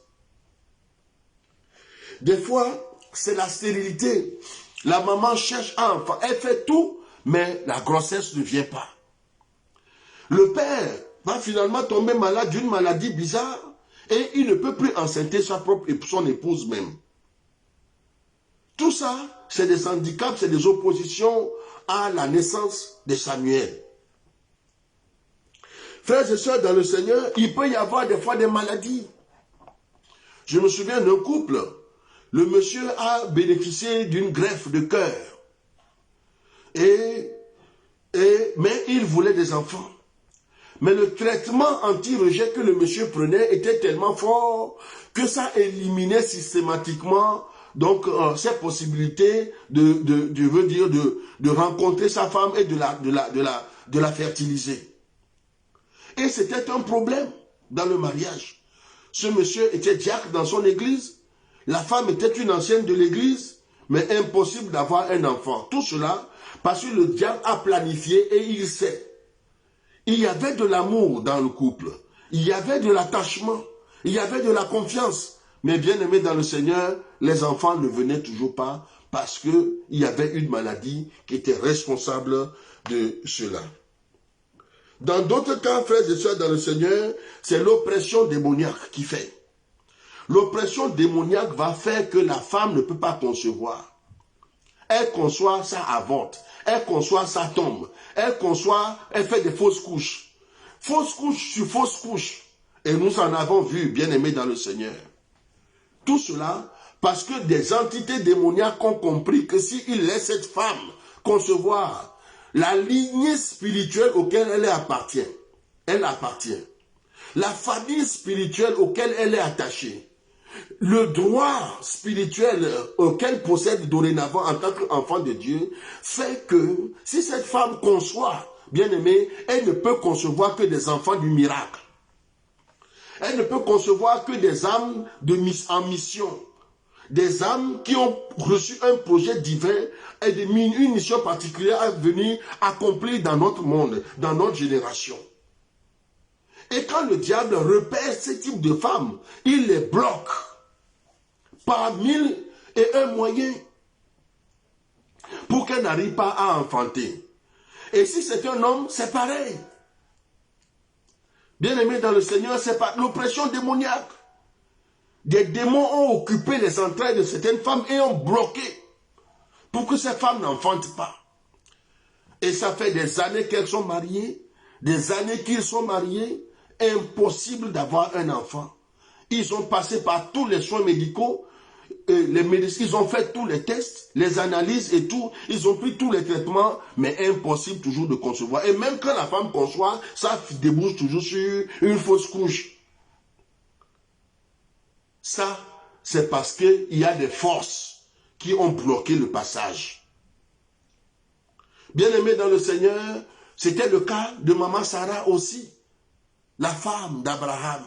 Des fois, c'est la stérilité. La maman cherche à enfanter. Elle fait tout, mais la grossesse ne vient pas. Le père va finalement tomber malade d'une maladie bizarre et il ne peut plus enceinter son épouse même. Tout ça, c'est des handicaps, c'est des oppositions à la naissance de Samuel. Frères et sœurs dans le Seigneur, il peut y avoir des fois des maladies. Je me souviens d'un couple. Le monsieur a bénéficié d'une greffe de cœur. Mais il voulait des enfants. Mais le traitement anti-rejet que le monsieur prenait était tellement fort que ça éliminait systématiquement donc ses possibilités de rencontrer sa femme et de la fertiliser. Et c'était un problème dans le mariage. Ce monsieur était diacre dans son église. La femme était une ancienne de l'église, mais impossible d'avoir un enfant. Tout cela parce que le diable a planifié et il sait. Il y avait de l'amour dans le couple. Il y avait de l'attachement. Il y avait de la confiance. Mais bien aimé dans le Seigneur, les enfants ne venaient toujours pas parce qu'il y avait une maladie qui était responsable de cela. Dans d'autres cas, frères et sœurs dans le Seigneur, c'est l'oppression démoniaque qui fait. L'oppression démoniaque va faire que la femme ne peut pas concevoir. Elle conçoit, ça avorte. Elle conçoit, ça tombe. Elle conçoit, elle fait des fausses couches. Fausses couches sur fausses couches. Et nous en avons vu, bien aimés dans le Seigneur. Tout cela parce que des entités démoniaques ont compris que s'ils laissent cette femme concevoir, la lignée spirituelle auquel elle appartient. La famille spirituelle auquel elle est attachée. Le droit spirituel qu'elle possède dorénavant en tant qu'enfant de Dieu fait que si cette femme conçoit, bien aimée, elle ne peut concevoir que des enfants du miracle. Elle ne peut concevoir que des âmes en mission. Des âmes qui ont reçu un projet divin et une mission particulière à venir accomplir dans notre monde, dans notre génération. Et quand le diable repère ce type de femmes, il les bloque par 1001 moyens pour qu'elle n'arrive pas à enfanter. Et si c'est un homme, c'est pareil. Bien-aimé dans le Seigneur, c'est pas l'oppression démoniaque. Des démons ont occupé les entrailles de certaines femmes et ont bloqué pour que ces femmes n'enfantent pas. Et ça fait des années qu'elles sont mariées, des années qu'ils sont mariés, impossible d'avoir un enfant. Ils ont passé par tous les soins médicaux, les médecins, ils ont fait tous les tests, les analyses et tout, ils ont pris tous les traitements, mais impossible toujours de concevoir. Et même quand la femme conçoit, ça débouche toujours sur une fausse couche. Ça, c'est parce qu'il y a des forces qui ont bloqué le passage. Bien-aimé dans le Seigneur, c'était le cas de maman Sarah aussi, la femme d'Abraham.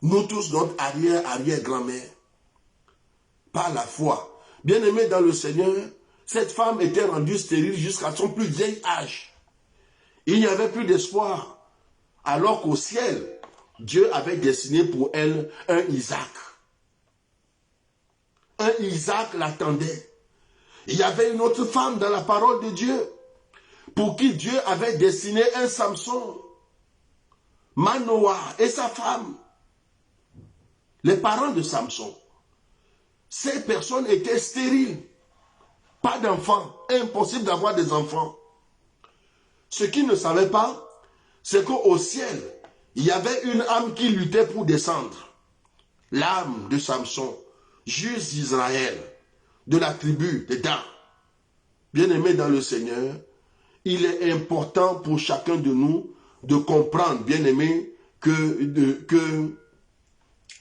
Nous tous, notre arrière-grand-mère. Par la foi. Bien-aimé dans le Seigneur, cette femme était rendue stérile jusqu'à son plus vieil âge. Il n'y avait plus d'espoir. Alors qu'au ciel, Dieu avait destiné pour elle un Isaac. Un Isaac l'attendait. Il y avait une autre femme dans la parole de Dieu pour qui Dieu avait destiné un Samson, Manoah et sa femme. Les parents de Samson. Ces personnes étaient stériles. Pas d'enfants. Impossible d'avoir des enfants. Ce qu'ils ne savaient pas, c'est qu'au ciel, il y avait une âme qui luttait pour descendre. L'âme de Samson, juge d'Israël, de la tribu de Dan. Bien-aimés dans le Seigneur, il est important pour chacun de nous de comprendre, bien-aimés, que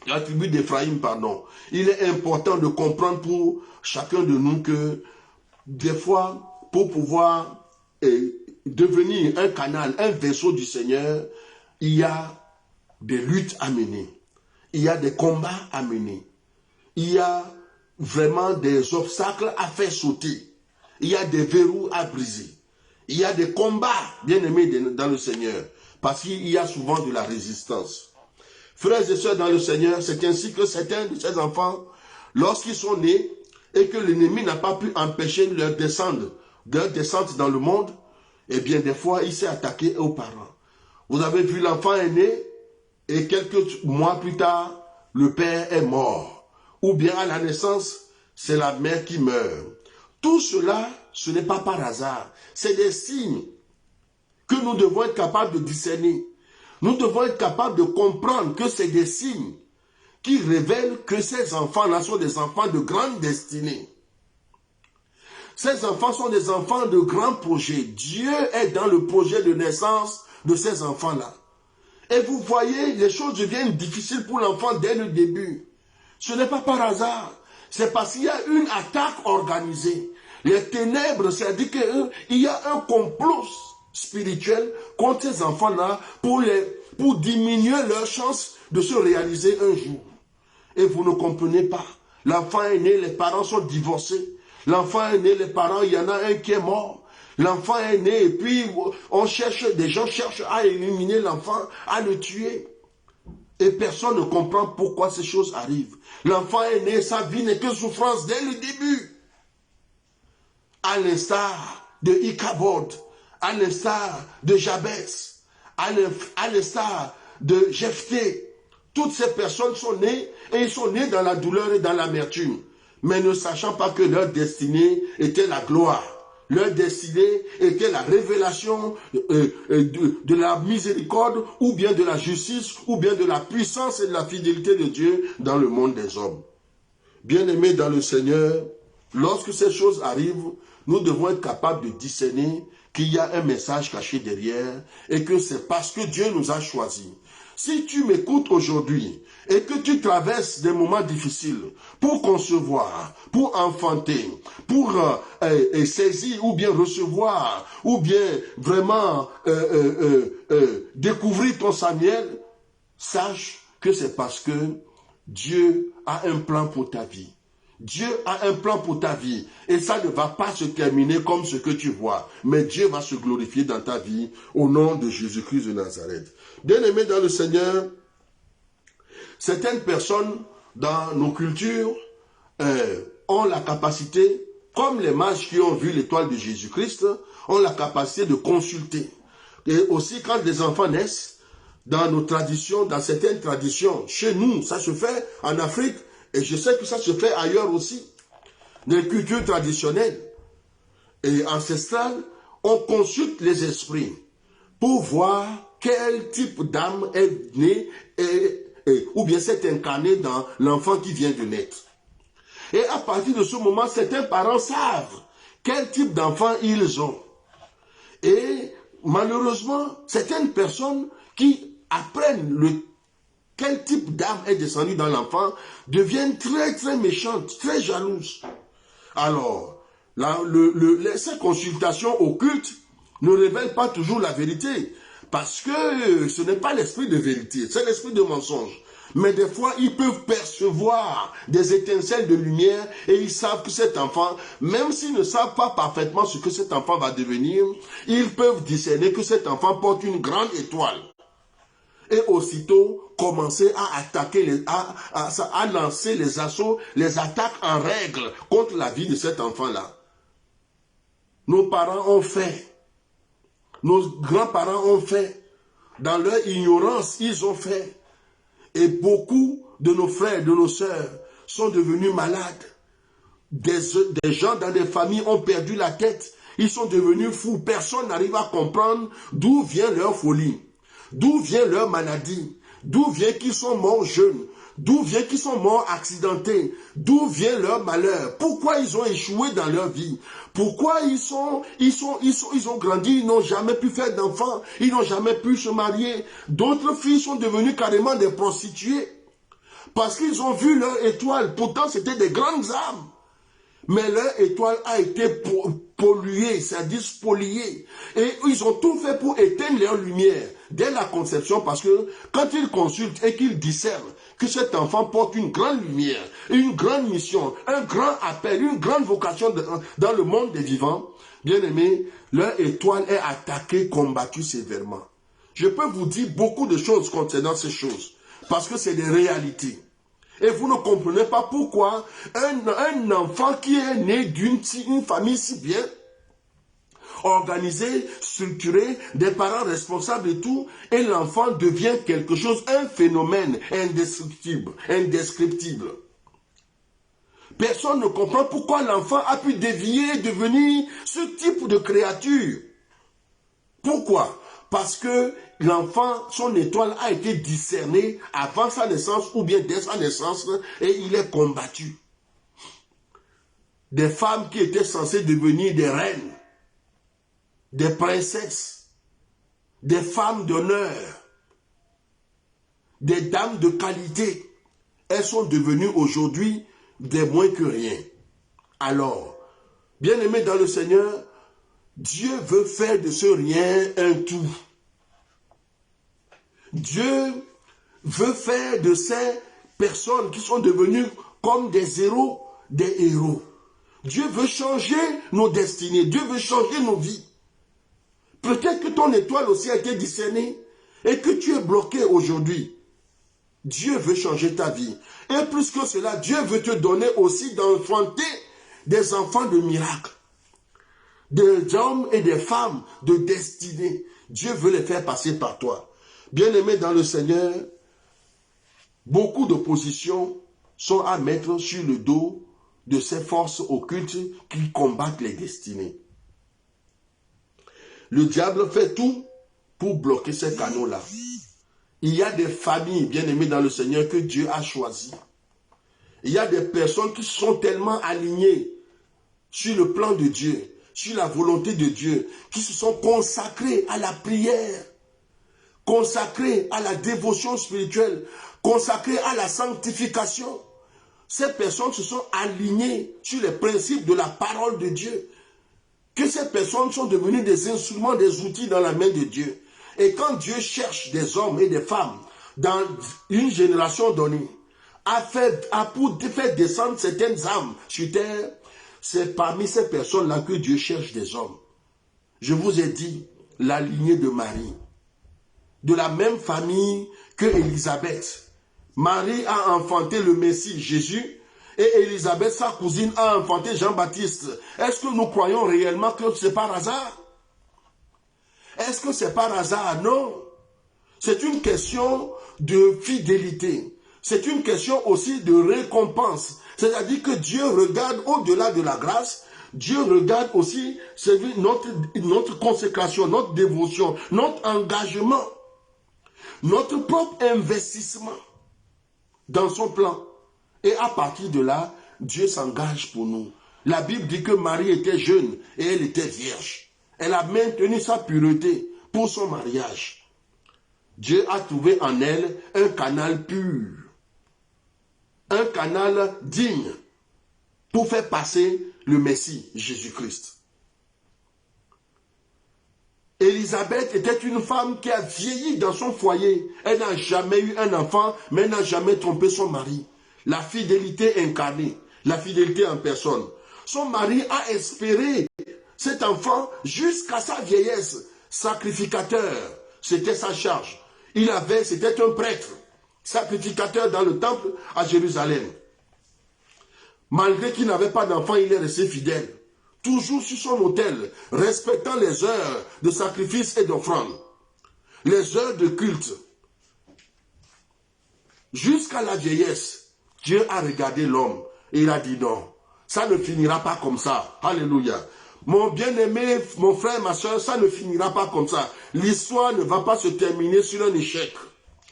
la tribu d'Éphraïm, pardon. Il est important de comprendre pour chacun de nous que des fois, pour pouvoir devenir un canal, un vaisseau du Seigneur, il y a des luttes à mener. Il y a des combats à mener. Il y a vraiment des obstacles à faire sauter. Il y a des verrous à briser. Il y a des combats, bien aimés dans le Seigneur, parce qu'il y a souvent de la résistance. Frères et sœurs dans le Seigneur, c'est ainsi que certains de ces enfants, lorsqu'ils sont nés et que l'ennemi n'a pas pu empêcher leur descente dans le monde, eh bien des fois il s'est attaqué aux parents. Vous avez vu, l'enfant est né et quelques mois plus tard, le père est mort. Ou bien à la naissance, c'est la mère qui meurt. Tout cela, ce n'est pas par hasard. C'est des signes que nous devons être capables de discerner. Nous devons être capables de comprendre que c'est des signes qui révèlent que ces enfants-là sont des enfants de grande destinée. Ces enfants sont des enfants de grands projets. Dieu est dans le projet de naissance de ces enfants-là. Et vous voyez, les choses deviennent difficiles pour l'enfant dès le début. Ce n'est pas par hasard. C'est parce qu'il y a une attaque organisée. Les ténèbres, c'est-à-dire qu'il y a un complot spirituel contre ces enfants-là pour diminuer leur chance de se réaliser un jour. Et vous ne comprenez pas. L'enfant est né, les parents sont divorcés. L'enfant est né, les parents, il y en a un qui est mort. L'enfant est né et puis des gens cherchent à éliminer l'enfant, à le tuer. Et personne ne comprend pourquoi ces choses arrivent. L'enfant est né, sa vie n'est que souffrance dès le début. À l'instar de Ichabod, à l'instar de Jabès, à l'instar de Jephthé. Toutes ces personnes sont nées et ils sont nés dans la douleur et dans l'amertume, mais ne sachant pas que leur destinée était la gloire. Leur destinée était la révélation de la miséricorde ou bien de la justice ou bien de la puissance et de la fidélité de Dieu dans le monde des hommes. Bien-aimés dans le Seigneur, lorsque ces choses arrivent, nous devons être capables de discerner qu'il y a un message caché derrière et que c'est parce que Dieu nous a choisis. Si tu m'écoutes aujourd'hui et que tu traverses des moments difficiles pour concevoir, pour enfanter, pour saisir ou bien recevoir, ou bien vraiment découvrir ton Samuel, sache que c'est parce que Dieu a un plan pour ta vie. Dieu a un plan pour ta vie et ça ne va pas se terminer comme ce que tu vois, mais Dieu va se glorifier dans ta vie au nom de Jésus-Christ de Nazareth. Bien-aimés dans le Seigneur, certaines personnes dans nos cultures ont la capacité, comme les mages qui ont vu l'étoile de Jésus-Christ, ont la capacité de consulter. Et aussi quand des enfants naissent, dans nos traditions, dans certaines traditions, chez nous, ça se fait en Afrique, et je sais que ça se fait ailleurs aussi, dans les cultures traditionnelles et ancestrales, on consulte les esprits pour voir quel type d'âme est née ou bien s'est incarnée dans l'enfant qui vient de naître. Et à partir de ce moment, certains parents savent quel type d'enfant ils ont. Et malheureusement, certaines personnes qui apprennent quel type d'âme est descendu dans l'enfant deviennent très très méchantes, très jalouses. Alors, ces consultations occultes ne révèlent pas toujours la vérité, parce que ce n'est pas l'esprit de vérité, c'est l'esprit de mensonge. Mais des fois, ils peuvent percevoir des étincelles de lumière et ils savent que cet enfant, même s'ils ne savent pas parfaitement ce que cet enfant va devenir, ils peuvent discerner que cet enfant porte une grande étoile. Et aussitôt, commencer à attaquer, à lancer les assauts, les attaques en règle contre la vie de cet enfant-là. Nos parents ont fait, nos grands-parents ont fait, dans leur ignorance, ils ont fait. Et beaucoup de nos frères, de nos sœurs sont devenus malades. Des gens dans des familles ont perdu la tête. Ils sont devenus fous. Personne n'arrive à comprendre d'où vient leur folie, d'où vient leur maladie, d'où vient qu'ils sont morts jeunes, d'où vient qu'ils sont morts accidentés, d'où vient leur malheur, pourquoi ils ont échoué dans leur vie, pourquoi ils ont grandi, ils n'ont jamais pu faire d'enfants, ils n'ont jamais pu se marier. D'autres filles sont devenues carrément des prostituées parce qu'ils ont vu leur étoile. Pourtant, c'était des grandes âmes. Mais leur étoile a été polluée, c'est-à-dire spoliée. Et ils ont tout fait pour éteindre leur lumière dès la conception, parce que quand ils consultent et qu'ils discernent que cet enfant porte une grande lumière, une grande mission, un grand appel, une grande vocation dans le monde des vivants, bien aimés, leur étoile est attaquée, combattue sévèrement. Je peux vous dire beaucoup de choses concernant ces choses, parce que c'est des réalités. Et vous ne comprenez pas pourquoi un enfant qui est né d'une famille si bien organisée, structurée, des parents responsables et tout, et l'enfant devient quelque chose, un phénomène indescriptible. Personne ne comprend pourquoi l'enfant a pu dévier et devenir ce type de créature. Pourquoi? Parce que l'enfant, son étoile a été discernée avant sa naissance ou bien dès sa naissance et il est combattu. Des femmes qui étaient censées devenir des reines, des princesses, des femmes d'honneur, des dames de qualité, elles sont devenues aujourd'hui des moins que rien. Alors, bien-aimés dans le Seigneur, Dieu veut faire de ce rien un tout. Dieu veut faire de ces personnes qui sont devenues comme des héros, des héros. Dieu veut changer nos destinées. Dieu veut changer nos vies. Peut-être que ton étoile aussi a été discernée et que tu es bloqué aujourd'hui. Dieu veut changer ta vie. Et plus que cela, Dieu veut te donner aussi d'enfanter des enfants de miracles. Des hommes et des femmes de destinée. Dieu veut les faire passer par toi. Bien-aimés dans le Seigneur, beaucoup d'oppositions sont à mettre sur le dos de ces forces occultes qui combattent les destinées. Le diable fait tout pour bloquer ces canaux-là. Il y a des familles, bien-aimées dans le Seigneur, que Dieu a choisies. Il y a des personnes qui sont tellement alignées sur le plan de Dieu, sur la volonté de Dieu, qui se sont consacrées à la prière, consacrées à la dévotion spirituelle, consacrées à la sanctification. Ces personnes se sont alignées sur les principes de la parole de Dieu. Que ces personnes sont devenues des instruments, des outils dans la main de Dieu. Et quand Dieu cherche des hommes et des femmes dans une génération donnée, pour faire descendre certaines âmes sur terre, c'est parmi ces personnes-là que Dieu cherche des hommes. Je vous ai dit, la lignée de Marie, de la même famille que Élisabeth. Marie a enfanté le Messie, Jésus, et Élisabeth, sa cousine, a enfanté Jean-Baptiste. Est-ce que nous croyons réellement que c'est par hasard? Est-ce que c'est par hasard? Non. C'est une question de fidélité. C'est une question aussi de récompense. C'est-à-dire que Dieu regarde au-delà de la grâce. Dieu regarde aussi notre consécration, notre dévotion, notre engagement, notre propre investissement dans son plan. Et à partir de là, Dieu s'engage pour nous. La Bible dit que Marie était jeune et elle était vierge. Elle a maintenu sa pureté pour son mariage. Dieu a trouvé en elle un canal pur, un canal digne pour faire passer le Messie, Jésus-Christ. Élisabeth était une femme qui a vieilli dans son foyer. Elle n'a jamais eu un enfant, mais elle n'a jamais trompé son mari. La fidélité incarnée, la fidélité en personne. Son mari a espéré cet enfant jusqu'à sa vieillesse. Sacrificateur, c'était sa charge. C'était un prêtre, sacrificateur dans le temple à Jérusalem. Malgré qu'il n'avait pas d'enfant, il est resté fidèle. Toujours sur son autel, respectant les heures de sacrifice et d'offrande, les heures de culte. Jusqu'à la vieillesse, Dieu a regardé l'homme et il a dit non, ça ne finira pas comme ça. Alléluia. Mon bien-aimé, mon frère, ma soeur, ça ne finira pas comme ça. L'histoire ne va pas se terminer sur un échec.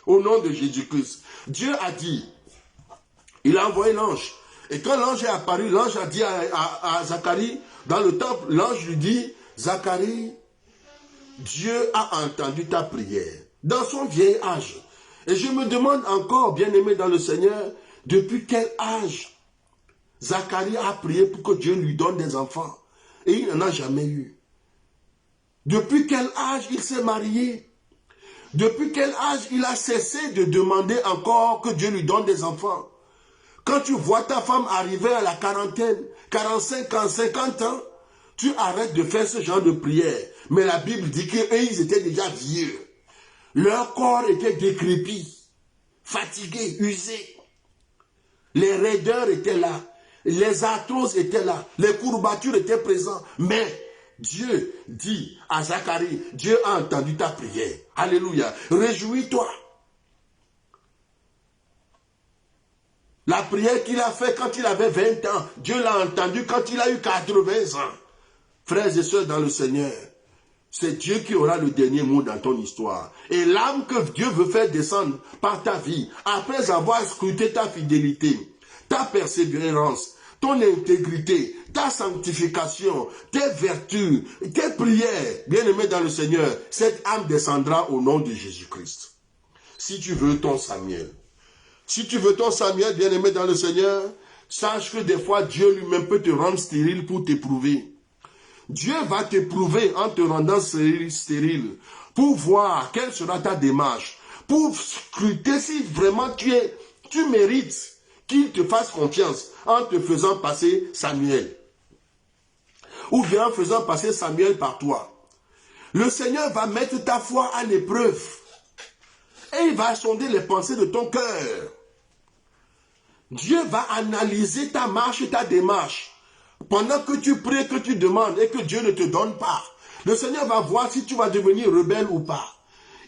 Au nom de Jésus-Christ. Dieu a dit, il a envoyé l'ange. Et quand l'ange est apparu, l'ange a dit à Zacharie, dans le temple, l'ange lui dit, Zacharie, Dieu a entendu ta prière dans son vieil âge. Et je me demande encore, bien-aimé dans le Seigneur, depuis quel âge Zacharie a prié pour que Dieu lui donne des enfants. Et il n'en a jamais eu. Depuis quel âge il s'est marié? Depuis quel âge il a cessé de demander encore que Dieu lui donne des enfants? Quand tu vois ta femme arriver à la quarantaine, 45 ans, 50 ans, tu arrêtes de faire ce genre de prière. Mais la Bible dit qu'ils étaient déjà vieux. Leur corps était décrépit, fatigué, usé. Les raideurs étaient là. Les arthroses étaient là. Les courbatures étaient présentes. Mais Dieu dit à Zacharie, Dieu a entendu ta prière. Alléluia. Réjouis-toi. La prière qu'il a faite quand il avait 20 ans, Dieu l'a entendu quand il a eu 80 ans. Frères et sœurs dans le Seigneur, c'est Dieu qui aura le dernier mot dans ton histoire. Et l'âme que Dieu veut faire descendre par ta vie, après avoir scruté ta fidélité, ta persévérance, ton intégrité, ta sanctification, tes vertus, tes prières, bien-aimés dans le Seigneur, cette âme descendra au nom de Jésus-Christ. Si tu veux ton Samuel, bien-aimé dans le Seigneur, sache que des fois, Dieu lui-même peut te rendre stérile pour t'éprouver. Dieu va t'éprouver en te rendant stérile pour voir quelle sera ta démarche, pour scruter si vraiment tu mérites qu'il te fasse confiance en te faisant passer Samuel. Ou bien en faisant passer Samuel par toi. Le Seigneur va mettre ta foi à l'épreuve. Et il va sonder les pensées de ton cœur. Dieu va analyser ta marche et ta démarche. Pendant que tu pries, que tu demandes et que Dieu ne te donne pas. Le Seigneur va voir si tu vas devenir rebelle ou pas.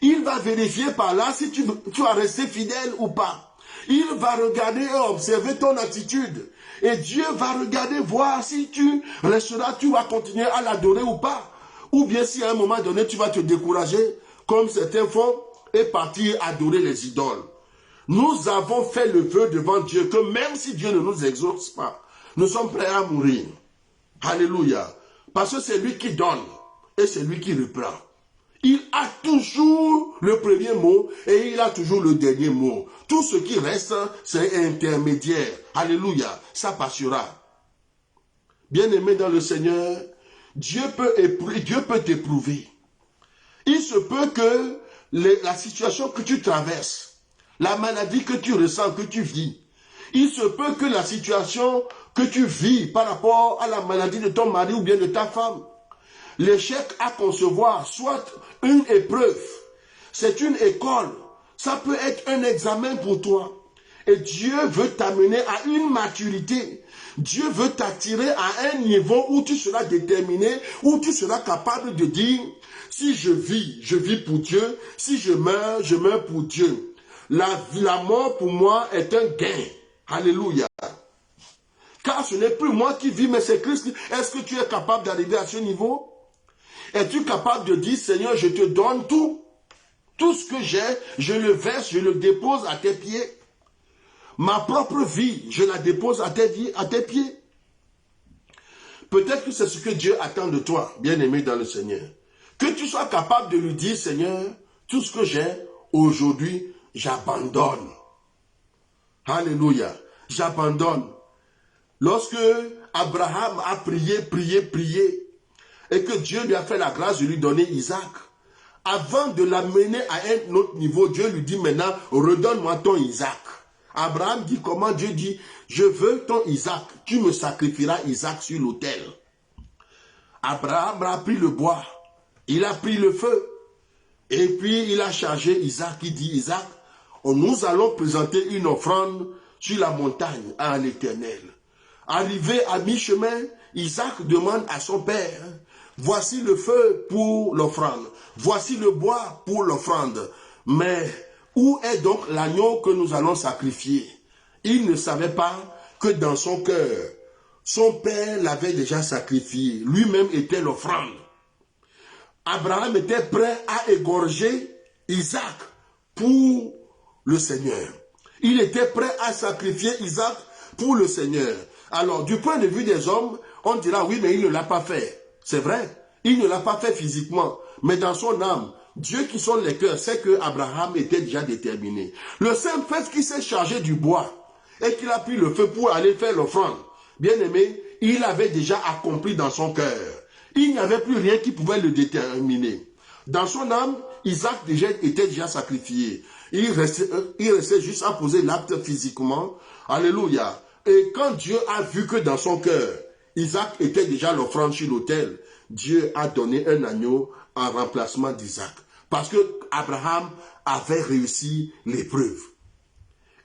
Il va vérifier par là si tu vas rester fidèle ou pas. Il va regarder et observer ton attitude. Et Dieu va regarder, voir si tu resteras, tu vas continuer à l'adorer ou pas. Ou bien si à un moment donné, tu vas te décourager, comme certains font, et partir adorer les idoles. Nous avons fait le vœu devant Dieu que même si Dieu ne nous exauce pas, nous sommes prêts à mourir. Alléluia. Parce que c'est lui qui donne et c'est lui qui reprend. Il a toujours le premier mot et il a toujours le dernier mot. Tout ce qui reste, c'est intermédiaire. Alléluia. Ça passera. Bien-aimé dans le Seigneur, Dieu peut t'éprouver. Il se peut que la situation que tu traverses, la maladie que tu ressens, que tu vis, il se peut que la situation que tu vis par rapport à la maladie de ton mari ou bien de ta femme, l'échec à concevoir soit une épreuve, c'est une école, ça peut être un examen pour toi. Et Dieu veut t'amener à une maturité. Dieu veut t'attirer à un niveau où tu seras déterminé, où tu seras capable de dire, si je vis pour Dieu, si je meurs pour Dieu. La mort pour moi est un gain. Alléluia. Car ce n'est plus moi qui vis, mais c'est Christ. Est-ce que tu es capable d'arriver à ce niveau? Es-tu capable de dire, Seigneur, je te donne tout? Tout ce que j'ai, je le verse, je le dépose à tes pieds. ma propre vie, je la dépose à tes pieds. Peut-être que c'est ce que Dieu attend de toi, bien-aimé dans le Seigneur. Que tu sois capable de lui dire, Seigneur, tout ce que j'ai, aujourd'hui, j'abandonne. Alléluia, j'abandonne. Lorsque Abraham a prié, et que Dieu lui a fait la grâce de lui donner Isaac, avant de l'amener à un autre niveau, Dieu lui dit maintenant, redonne-moi ton Isaac. Abraham dit comment? Dieu dit, je veux ton Isaac, tu me sacrifieras Isaac sur l'autel. Abraham a pris le bois, il a pris le feu, et puis il a chargé Isaac, il dit, Isaac, nous allons présenter une offrande sur la montagne à l'Éternel. Arrivé à mi-chemin, Isaac demande à son père, voici le feu pour l'offrande, voici le bois pour l'offrande, mais où est donc l'agneau que nous allons sacrifier? Il ne savait pas que dans son cœur, son père l'avait déjà sacrifié, lui-même était l'offrande. Abraham était prêt à égorger Isaac pour le Seigneur. Il était prêt à sacrifier Isaac pour le Seigneur. Alors, du point de vue des hommes, on dira, oui, mais il ne l'a pas fait. C'est vrai, il ne l'a pas fait physiquement, mais dans son âme, Dieu qui sonde les cœurs sait que Abraham était déjà déterminé. Le simple fait qu'il s'est chargé du bois et qu'il a pris le feu pour aller faire l'offrande, bien aimé, il avait déjà accompli dans son cœur. Il n'y avait plus rien qui pouvait le déterminer. Dans son âme, Isaac était déjà sacrifié. Il restait juste à poser l'acte physiquement. Alléluia. Et quand Dieu a vu que dans son cœur, Isaac était déjà l'offrande sur l'autel, Dieu a donné un agneau en remplacement d'Isaac. Parce que Abraham avait réussi l'épreuve.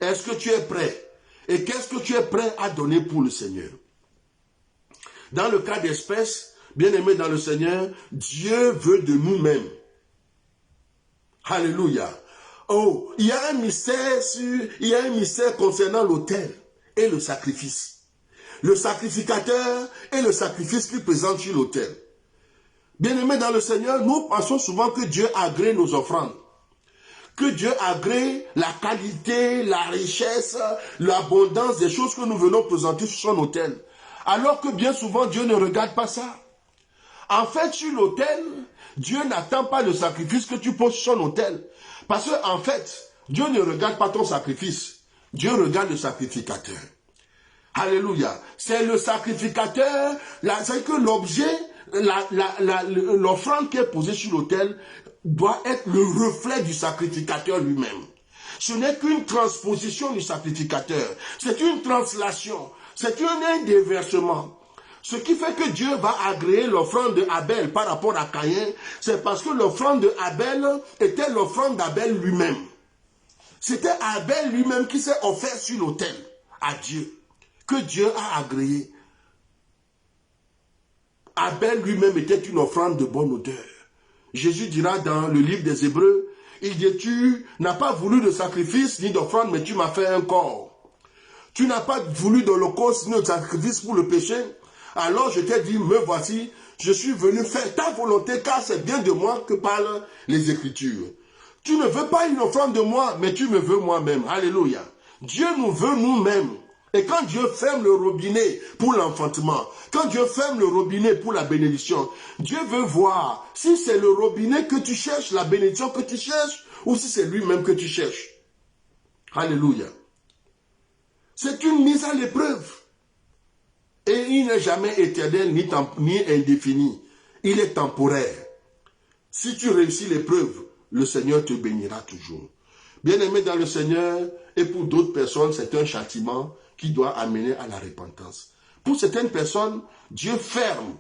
Est-ce que tu es prêt? Et qu'est-ce que tu es prêt à donner pour le Seigneur? Dans le cas d'espèce, bien-aimé dans le Seigneur, Dieu veut de nous-mêmes. Alléluia. Oh, il y a un mystère concernant l'autel et le sacrifice. Le sacrificateur et le sacrifice qu'il présente sur l'autel. Bien-aimés dans le Seigneur, nous pensons souvent que Dieu agrée nos offrandes. Que Dieu agrée la qualité, la richesse, l'abondance des choses que nous venons présenter sur son autel. Alors que bien souvent, Dieu ne regarde pas ça. En fait, sur l'autel, Dieu n'attend pas le sacrifice que tu poses sur son autel. Parce que, en fait, Dieu ne regarde pas ton sacrifice. Dieu regarde le sacrificateur. Alléluia. C'est le sacrificateur, c'est que l'objet, l'offrande qui est posée sur l'autel doit être le reflet du sacrificateur lui-même. Ce n'est qu'une transposition du sacrificateur. C'est une translation. C'est un déversement. Ce qui fait que Dieu va agréer l'offrande de Abel par rapport à Caïn, c'est parce que l'offrande de Abel était l'offrande d'Abel lui-même. C'était Abel lui-même qui s'est offert sur l'autel à Dieu, que Dieu a agréé. Abel lui-même était une offrande de bonne odeur. Jésus dira dans le livre des Hébreux, il dit, tu n'as pas voulu de sacrifice ni d'offrande, mais tu m'as fait un corps. Tu n'as pas voulu d'holocauste ni de sacrifice pour le péché. Alors je t'ai dit, me voici, je suis venu faire ta volonté, car c'est bien de moi que parlent les Écritures. Tu ne veux pas une offrande de moi, mais tu me veux moi-même. Alléluia. Dieu nous veut nous-mêmes. Et quand Dieu ferme le robinet pour l'enfantement, quand Dieu ferme le robinet pour la bénédiction, Dieu veut voir si c'est le robinet que tu cherches, la bénédiction que tu cherches, ou si c'est lui-même que tu cherches. Alléluia. C'est une mise à l'épreuve. Et il n'est jamais éternel ni indéfini. Il est temporaire. Si tu réussis l'épreuve, le Seigneur te bénira toujours. Bien-aimé dans le Seigneur, et pour d'autres personnes, c'est un châtiment qui doit amener à la repentance. Pour certaines personnes, Dieu ferme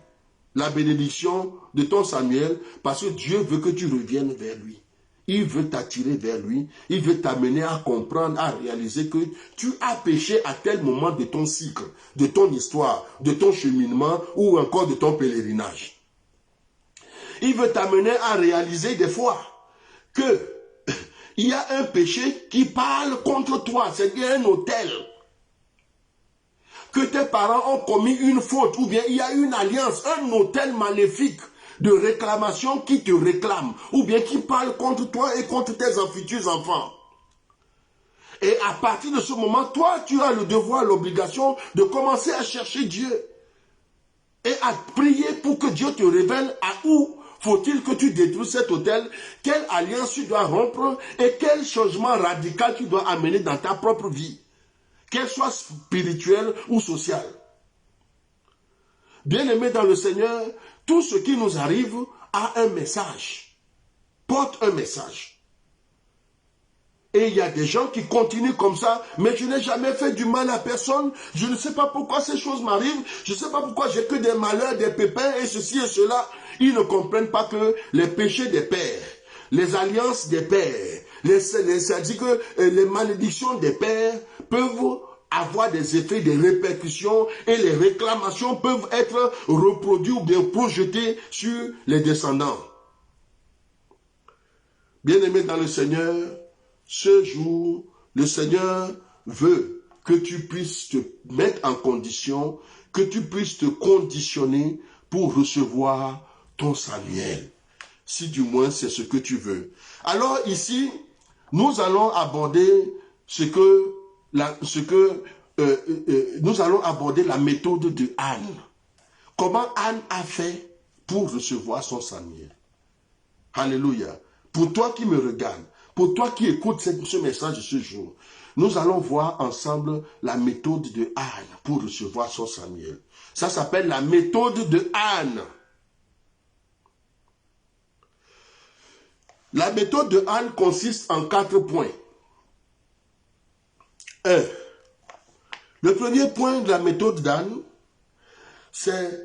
la bénédiction de ton Samuel parce que Dieu veut que tu reviennes vers lui. Il veut t'attirer vers lui. Il veut t'amener à comprendre, à réaliser que tu as péché à tel moment de ton cycle, de ton histoire, de ton cheminement ou encore de ton pèlerinage. Il veut t'amener à réaliser des fois que il y a un péché qui parle contre toi. C'est bien un autel. Que tes parents ont commis une faute ou bien il y a une alliance, un autel maléfique de réclamation qui te réclame ou bien qui parle contre toi et contre tes futurs enfants. Et à partir de ce moment, toi, tu as le devoir, l'obligation de commencer à chercher Dieu. Et à prier pour que Dieu te révèle à où faut-il que tu détruises cet autel, quelle alliance tu dois rompre et quel changement radical tu dois amener dans ta propre vie, qu'elle soit spirituelle ou sociale. Bien-aimés dans le Seigneur, tout ce qui nous arrive a un message, porte un message. Et il y a des gens qui continuent comme ça, mais je n'ai jamais fait du mal à personne. Je ne sais pas pourquoi ces choses m'arrivent. Je ne sais pas pourquoi j'ai que des malheurs, des pépins et ceci et cela. Ils ne comprennent pas que les péchés des pères, les alliances des pères, c'est-à-dire que les malédictions des pères peuvent avoir des effets, des répercussions et les réclamations peuvent être reproduites ou bien projetées sur les descendants. Bien-aimés dans le Seigneur, ce jour, le Seigneur veut que tu puisses te mettre en condition, que tu puisses te conditionner pour recevoir ton Samuel. Si du moins c'est ce que tu veux. Alors ici, nous allons aborder nous allons aborder la méthode de Anne. Comment Anne a fait pour recevoir son Samuel. Alléluia. Pour toi qui me regardes, pour toi qui écoutes ce message de ce jour, nous allons voir ensemble la méthode de Anne pour recevoir son Samuel. Ça s'appelle la méthode de Anne. La méthode de Anne consiste en 4 points. 1. Le premier point de la méthode d'Anne, c'est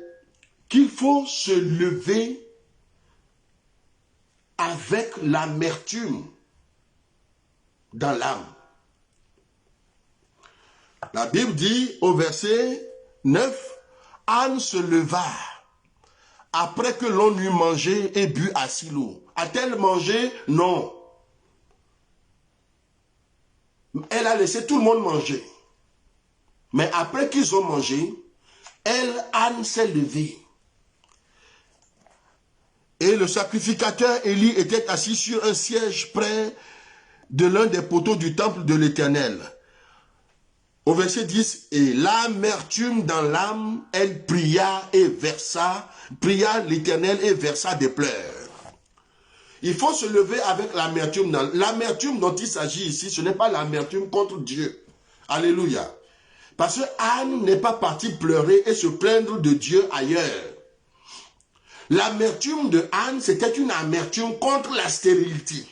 qu'il faut se lever avec l'amertume dans l'âme. La Bible dit au verset 9, Anne se leva après que l'on eut mangé et bu à Silo. A-t-elle mangé? Non. Elle a laissé tout le monde manger. Mais après qu'ils ont mangé, Anne s'est levée. Et le sacrificateur Élie était assis sur un siège près de l'un des poteaux du temple de l'Éternel. Au verset 10, et l'amertume dans l'âme, elle pria l'Éternel et versa des pleurs. Il faut se lever avec l'amertume. L'amertume dont il s'agit ici, ce n'est pas l'amertume contre Dieu. Alléluia. Parce que Anne n'est pas partie pleurer et se plaindre de Dieu ailleurs. L'amertume de Anne, c'était une amertume contre la stérilité.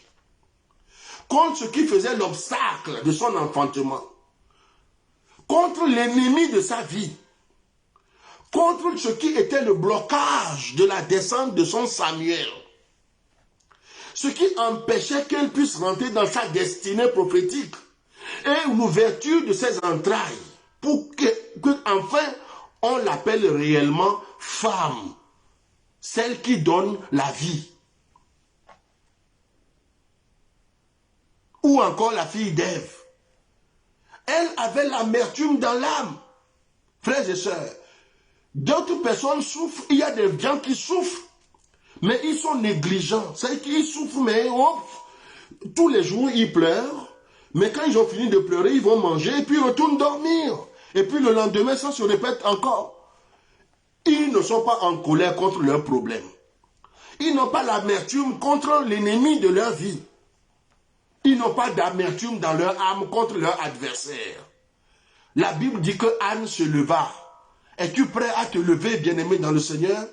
Contre ce qui faisait l'obstacle de son enfantement. Contre l'ennemi de sa vie. Contre ce qui était le blocage de la descente de son Samuel. Ce qui empêchait qu'elle puisse rentrer dans sa destinée prophétique. Et l'ouverture de ses entrailles. Pour que enfin, on l'appelle réellement femme. Celle qui donne la vie. Ou encore la fille d'Ève. Elle avait l'amertume dans l'âme. Frères et sœurs, d'autres personnes souffrent. Il y a des gens qui souffrent, mais ils sont négligents. C'est-à-dire qu'ils souffrent, mais tous les jours, ils pleurent. Mais quand ils ont fini de pleurer, ils vont manger et puis retournent dormir. Et puis le lendemain, ça se répète encore. Ils ne sont pas en colère contre leurs problèmes. Ils n'ont pas l'amertume contre l'ennemi de leur vie. Ils n'ont pas d'amertume dans leur âme contre leur adversaire. La Bible dit que Anne se leva. Es-tu prêt à te lever, bien-aimé dans le Seigneur?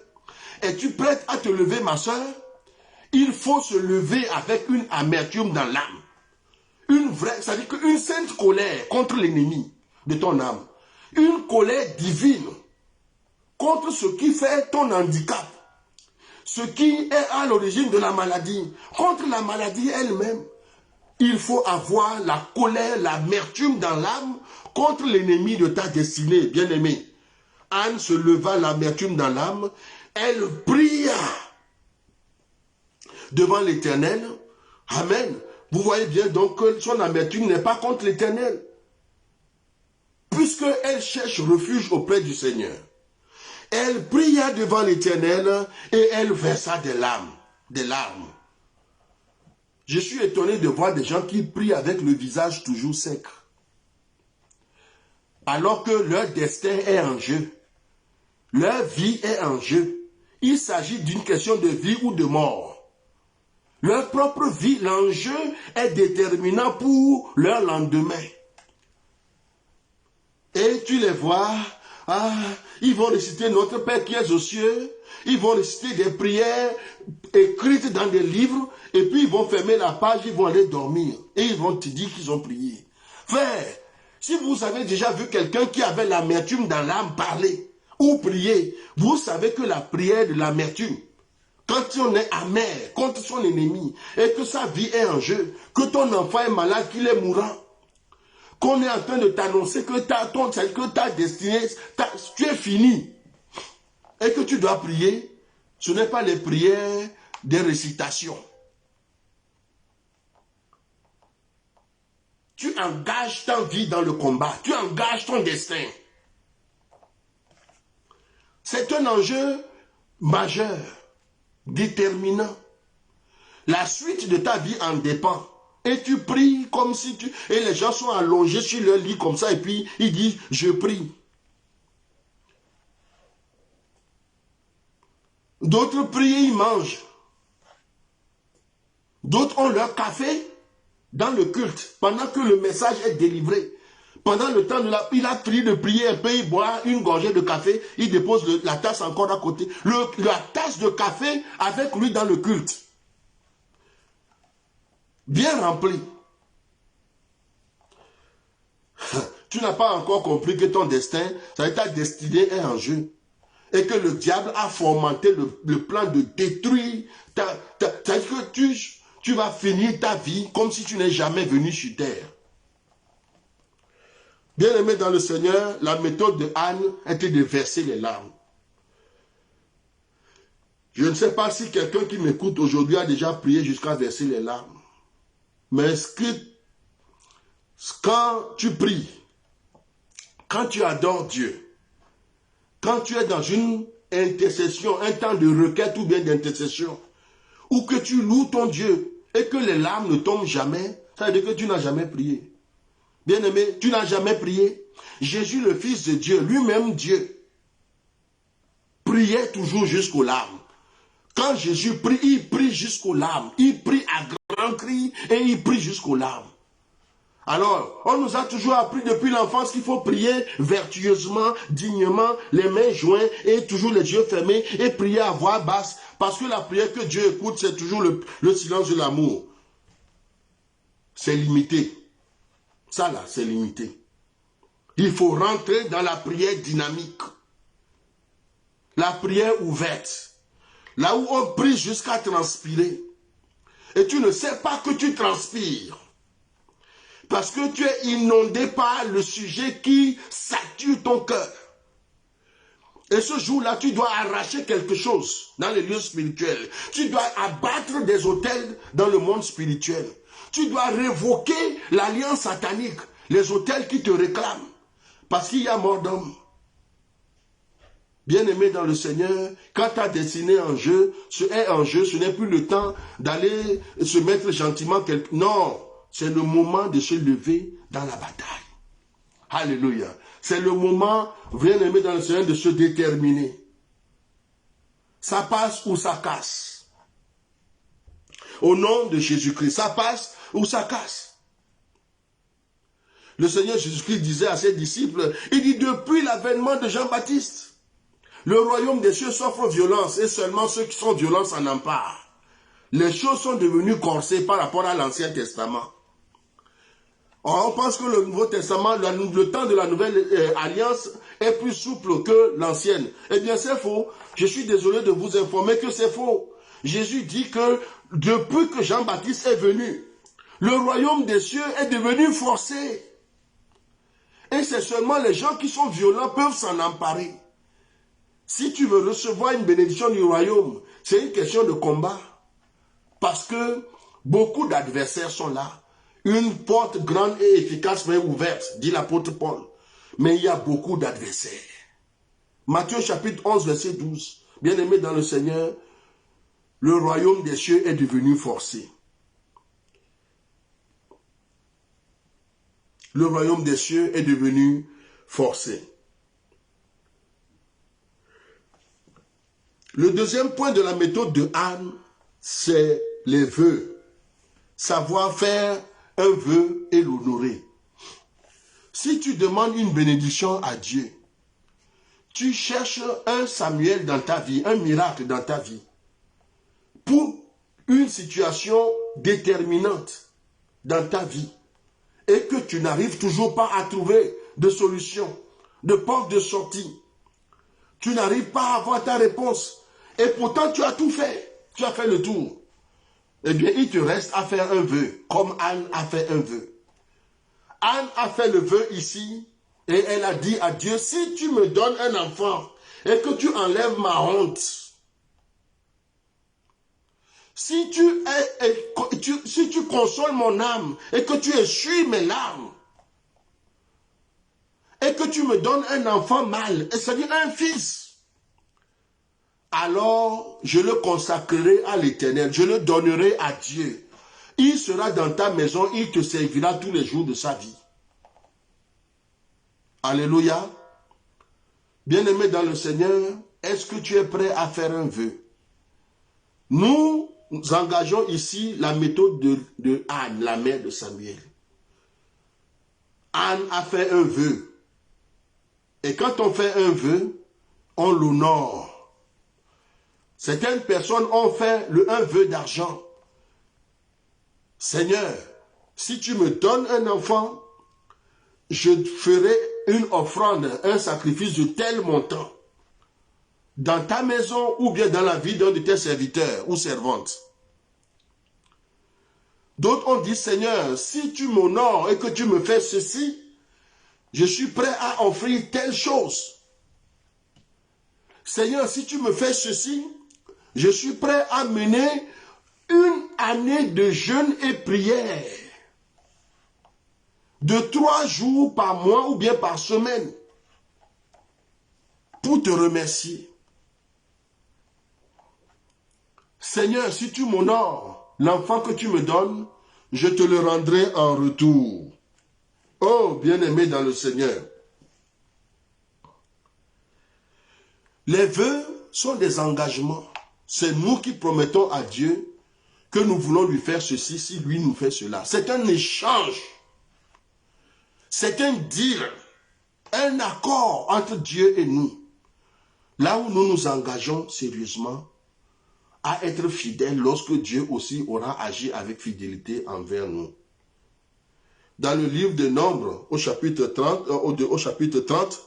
Es-tu prête à te lever, ma soeur? Il faut se lever avec une amertume dans l'âme. Une vraie, c'est-à-dire qu'une sainte colère contre l'ennemi de ton âme. Une colère divine contre ce qui fait ton handicap. Ce qui est à l'origine de la maladie. Contre la maladie elle-même. Il faut avoir la colère, l'amertume dans l'âme contre l'ennemi de ta destinée, bien-aimé. Anne se leva l'amertume dans l'âme. Elle pria devant l'Éternel. Amen. Vous voyez bien donc que son amertume n'est pas contre l'Éternel. Puisqu'elle cherche refuge auprès du Seigneur. Elle pria devant l'Éternel et elle versa des larmes. Je suis étonné de voir des gens qui prient avec le visage toujours sec. Alors que leur destin est en jeu. Leur vie est en jeu. Il s'agit d'une question de vie ou de mort. Leur propre vie, l'enjeu est déterminant pour leur lendemain. Et tu les vois, ils vont réciter Notre Père qui es aux cieux, ils vont réciter des prières écrites dans des livres, et puis ils vont fermer la page, ils vont aller dormir, et ils vont te dire qu'ils ont prié. Frère, si vous avez déjà vu quelqu'un qui avait l'amertume dans l'âme parler, ou prier, vous savez que la prière de l'amertume, quand on est amer contre son ennemi, et que sa vie est en jeu, que ton enfant est malade, qu'il est mourant, qu'on est en train de t'annoncer que ta destinée, tu es fini, et que tu dois prier, ce n'est pas les prières des récitations. Tu engages ta vie dans le combat, tu engages ton destin. C'est un enjeu majeur, déterminant. La suite de ta vie en dépend. Et tu pries comme si tu... Et les gens sont allongés sur leur lit comme ça et puis ils disent « je prie ». D'autres prient, ils mangent. D'autres ont leur café dans le culte pendant que le message est délivré. Pendant le temps, il a fini de prier un peu, il boit une gorgée de café, il dépose la tasse encore à côté. La tasse de café avec lui dans le culte. Bien rempli. Tu n'as pas encore compris que ton destin, ta destinée est en jeu. Et que le diable a fomenté le plan de détruire c'est-à-dire que tu vas finir ta vie comme si tu n'es jamais venu sur terre. Bien-aimé dans le Seigneur, la méthode de Anne était de verser les larmes. Je ne sais pas si quelqu'un qui m'écoute aujourd'hui a déjà prié jusqu'à verser les larmes. Mais quand tu pries, quand tu adores Dieu, quand tu es dans une intercession, un temps de requête ou bien d'intercession, ou que tu loues ton Dieu et que les larmes ne tombent jamais, ça veut dire que tu n'as jamais prié. Bien-aimé, tu n'as jamais prié. Jésus, le Fils de Dieu, lui-même Dieu, priait toujours jusqu'aux larmes. Quand Jésus prie, il prie jusqu'aux larmes. Il prie à grands cris et il prie jusqu'aux larmes. Alors, on nous a toujours appris depuis l'enfance qu'il faut prier vertueusement, dignement, les mains jointes et toujours les yeux fermés et prier à voix basse. Parce que la prière que Dieu écoute, c'est toujours le silence de l'amour. C'est limité. Ça là, c'est limité. Il faut rentrer dans la prière dynamique. La prière ouverte. Là où on prie jusqu'à transpirer. Et tu ne sais pas que tu transpires. Parce que tu es inondé par le sujet qui sature ton cœur. Et ce jour-là, tu dois arracher quelque chose dans les lieux spirituels. Tu dois abattre des autels dans le monde spirituel. Tu dois révoquer l'alliance satanique, les autels qui te réclament. Parce qu'il y a mort d'homme. Bien-aimé dans le Seigneur, quand ta destinée en jeu, ce n'est plus le temps d'aller se mettre gentiment quelque... Non, c'est le moment de se lever dans la bataille. Alléluia. C'est le moment, bien-aimé dans le Seigneur, de se déterminer. Ça passe ou ça casse. Au nom de Jésus-Christ, ça passe ou ça casse. Le Seigneur Jésus-Christ disait à ses disciples, il dit depuis l'avènement de Jean-Baptiste, le royaume des cieux s'offre violence et seulement ceux qui sont violents s'en emparent. Les choses sont devenues corsées par rapport à l'Ancien Testament. On pense que le Nouveau Testament, le temps de la nouvelle alliance est plus souple que l'ancienne. Eh bien c'est faux. Je suis désolé de vous informer que c'est faux. Jésus dit que depuis que Jean-Baptiste est venu, le royaume des cieux est devenu forcé. Et c'est seulement les gens qui sont violents peuvent s'en emparer. Si tu veux recevoir une bénédiction du royaume, c'est une question de combat. Parce que beaucoup d'adversaires sont là. Une porte grande et efficace mais ouverte, dit l'apôtre Paul. Mais il y a beaucoup d'adversaires. Matthieu chapitre 11, verset 12. Bien-aimé dans le Seigneur, le royaume des cieux est devenu forcé. le royaume des cieux est devenu forcé. Le deuxième point de la méthode de Anne, c'est les vœux. Savoir faire un vœu et l'honorer. Si tu demandes une bénédiction à Dieu, tu cherches un Samuel dans ta vie, un miracle dans ta vie, pour une situation déterminante dans ta vie, et que tu n'arrives toujours pas à trouver de solution, de porte de sortie. Tu n'arrives pas à avoir ta réponse. Et pourtant, tu as tout fait. Tu as fait le tour. Eh bien, il te reste à faire un vœu, comme Anne a fait un vœu. Anne a fait le vœu ici, et elle a dit à Dieu, si tu me donnes un enfant, et que tu enlèves ma honte, si tu consoles mon âme, et que tu essuies mes larmes, et que tu me donnes un enfant mâle, c'est-à-dire un fils, alors je le consacrerai à l'Éternel, je le donnerai à Dieu. Il sera dans ta maison, il te servira tous les jours de sa vie. Alléluia. Bien-aimé dans le Seigneur, est-ce que tu es prêt à faire un vœu? Nous engageons ici la méthode de Anne, la mère de Samuel. Anne a fait un vœu. Et quand on fait un vœu, on l'honore. Certaines personnes ont fait un vœu d'argent. Seigneur, si tu me donnes un enfant, je ferai une offrande, un sacrifice de tel montant, dans ta maison ou bien dans la vie d'un de tes serviteurs ou servantes. D'autres ont dit, Seigneur, si tu m'honores et que tu me fais ceci, je suis prêt à offrir telle chose. Seigneur, si tu me fais ceci, je suis prêt à mener une année de jeûne et prière, de 3 jours par mois ou bien par semaine, pour te remercier. Seigneur, si tu m'honores, l'enfant que tu me donnes, je te le rendrai en retour. Oh, bien-aimé dans le Seigneur. Les vœux sont des engagements. C'est nous qui promettons à Dieu que nous voulons lui faire ceci si lui nous fait cela. C'est un échange. C'est un deal, un accord entre Dieu et nous. Là où nous nous engageons sérieusement à être fidèles lorsque Dieu aussi aura agi avec fidélité envers nous. Dans le livre de Nombres, au chapitre 30,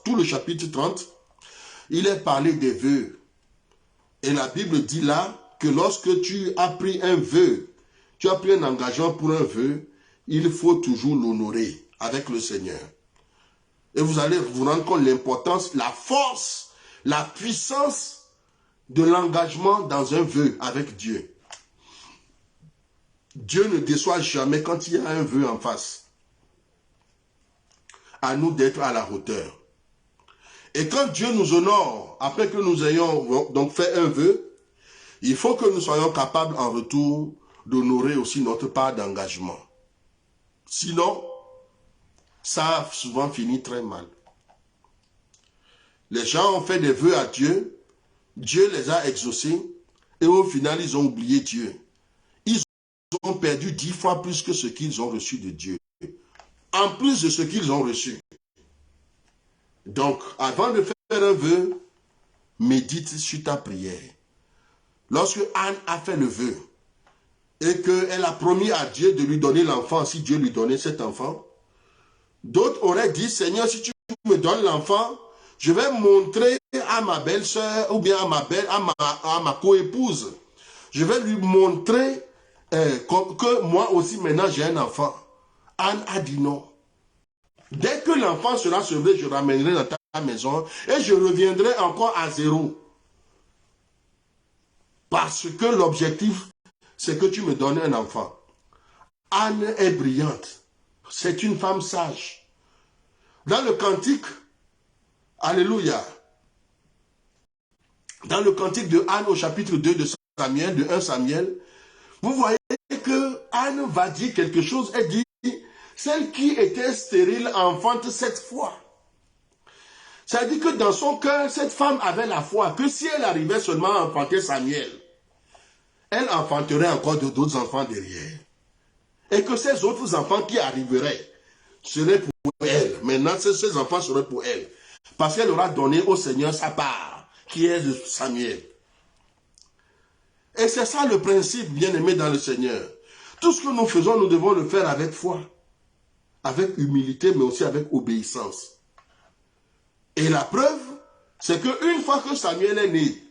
tout le chapitre 30, il est parlé des vœux. Et la Bible dit là que lorsque tu as pris un vœu, tu as pris un engagement pour un vœu, il faut toujours l'honorer avec le Seigneur. Et vous allez vous rendre compte de l'importance, la force, la puissance de l'engagement dans un vœu avec Dieu. Dieu ne déçoit jamais quand il y a un vœu en face. À nous d'être à la hauteur. Et quand Dieu nous honore, après que nous ayons donc fait un vœu, il faut que nous soyons capables en retour d'honorer aussi notre part d'engagement. Sinon, ça a souvent fini très mal. Les gens ont fait des vœux à Dieu, Dieu les a exaucés, et au final, ils ont oublié Dieu. Ils ont perdu 10 fois plus que ce qu'ils ont reçu de Dieu. En plus de ce qu'ils ont reçu. Donc, avant de faire un vœu, médite sur ta prière. Lorsque Anne a fait le vœu, et qu'elle a promis à Dieu de lui donner l'enfant, si Dieu lui donnait cet enfant, d'autres auraient dit, Seigneur, si tu me donnes l'enfant, je vais montrer à ma belle-sœur, ou bien à ma coépouse, je vais lui montrer que moi aussi maintenant j'ai un enfant. Anne a dit non. Dès que l'enfant sera sauvé, je ramènerai dans ta maison et je reviendrai encore à zéro. Parce que l'objectif, c'est que tu me donnes un enfant. Anne est brillante. C'est une femme sage. Dans le cantique, alléluia, dans le cantique de Anne au chapitre 2 de Samuel, de 1 Samuel, vous voyez que Anne va dire quelque chose. Elle dit, Celle qui était stérile enfante 7 fois. Ça dit que dans son cœur, cette femme avait la foi que si elle arrivait seulement à enfanter Samuel, elle enfanterait encore d'autres enfants derrière. Et que ces autres enfants qui arriveraient seraient pour elle. Maintenant, ces enfants seraient pour elle. Parce qu'elle aura donné au Seigneur sa part, qui est de Samuel. Et c'est ça le principe, bien-aimé dans le Seigneur. Tout ce que nous faisons, nous devons le faire avec foi, avec humilité, mais aussi avec obéissance. Et la preuve, c'est qu'une fois que Samuel est né,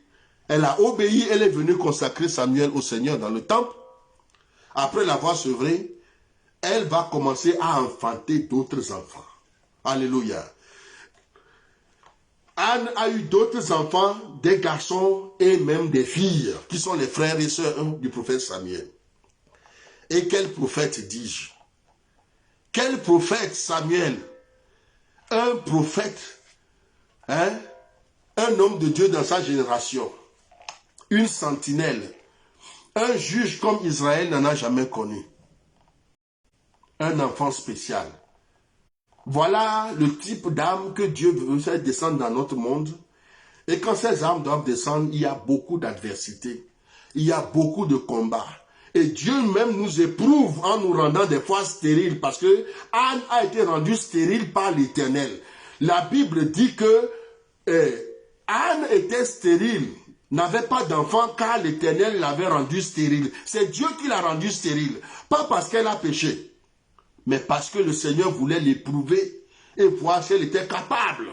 elle a obéi, elle est venue consacrer Samuel au Seigneur dans le temple. Après l'avoir sevré, elle va commencer à enfanter d'autres enfants. Alléluia. Anne a eu d'autres enfants, des garçons et même des filles, qui sont les frères et sœurs du prophète Samuel. Et quel prophète dis-je? Quel prophète Samuel? Un prophète, un homme de Dieu dans sa génération, une sentinelle, un juge comme Israël n'en a jamais connu, un enfant spécial. Voilà le type d'âme que Dieu veut faire descendre dans notre monde. Et quand ces âmes doivent descendre, il y a beaucoup d'adversité, il y a beaucoup de combats. Et Dieu même nous éprouve en nous rendant des fois stériles, parce que Anne a été rendue stérile par l'Éternel. La Bible dit que Anne était stérile, n'avait pas d'enfant car l'Éternel l'avait rendue stérile. C'est Dieu qui l'a rendue stérile, pas parce qu'elle a péché, mais parce que le Seigneur voulait l'éprouver et voir si elle était capable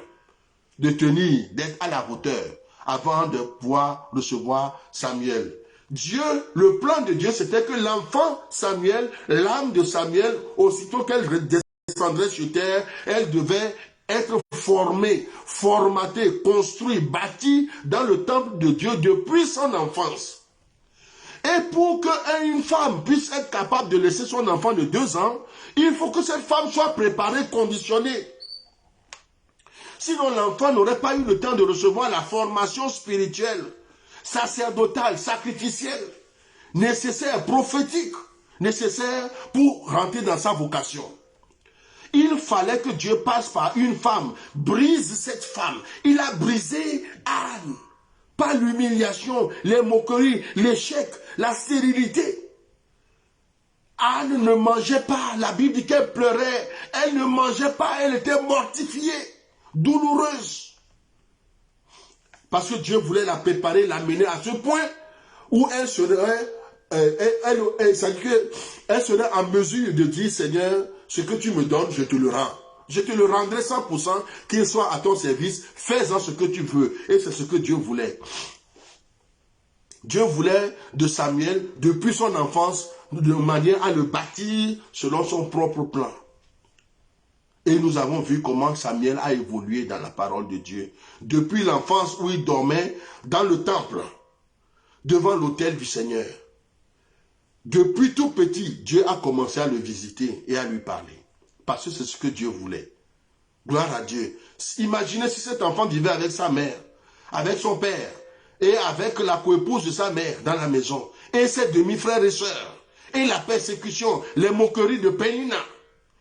de tenir, d'être à la hauteur, avant de pouvoir recevoir Samuel. Dieu, le plan de Dieu, c'était que l'enfant Samuel, l'âme de Samuel, aussitôt qu'elle descendrait sur terre, elle devait être formée, formatée, construite, bâtie dans le temple de Dieu depuis son enfance. Et pour qu'une femme puisse être capable de laisser son enfant de 2 ans, il faut que cette femme soit préparée, conditionnée. Sinon, l'enfant n'aurait pas eu le temps de recevoir la formation spirituelle, sacerdotale, sacrificielle, nécessaire, prophétique, nécessaire pour rentrer dans sa vocation. Il fallait que Dieu passe par une femme, brise cette femme. Il a brisé Anne, par l'humiliation, les moqueries, l'échec, la stérilité. Anne ne mangeait pas, la Bible dit qu'elle pleurait, elle ne mangeait pas, elle était mortifiée, douloureuse. Parce que Dieu voulait la préparer, l'amener à ce point où elle serait, elle serait en mesure de dire, Seigneur, ce que tu me donnes, je te le rends. Je te le rendrai 100%, qu'il soit à ton service, fais-en ce que tu veux. Et c'est ce que Dieu voulait. Dieu voulait de Samuel, depuis son enfance, de manière à le bâtir selon son propre plan. Et nous avons vu comment Samuel a évolué dans la parole de Dieu. Depuis l'enfance où il dormait dans le temple, devant l'autel du Seigneur. Depuis tout petit, Dieu a commencé à le visiter et à lui parler. Parce que c'est ce que Dieu voulait. Gloire à Dieu. Imaginez si cet enfant vivait avec sa mère, avec son père, et avec la coépouse de sa mère dans la maison, et ses demi-frères et sœurs, et la persécution, les moqueries de Pénina,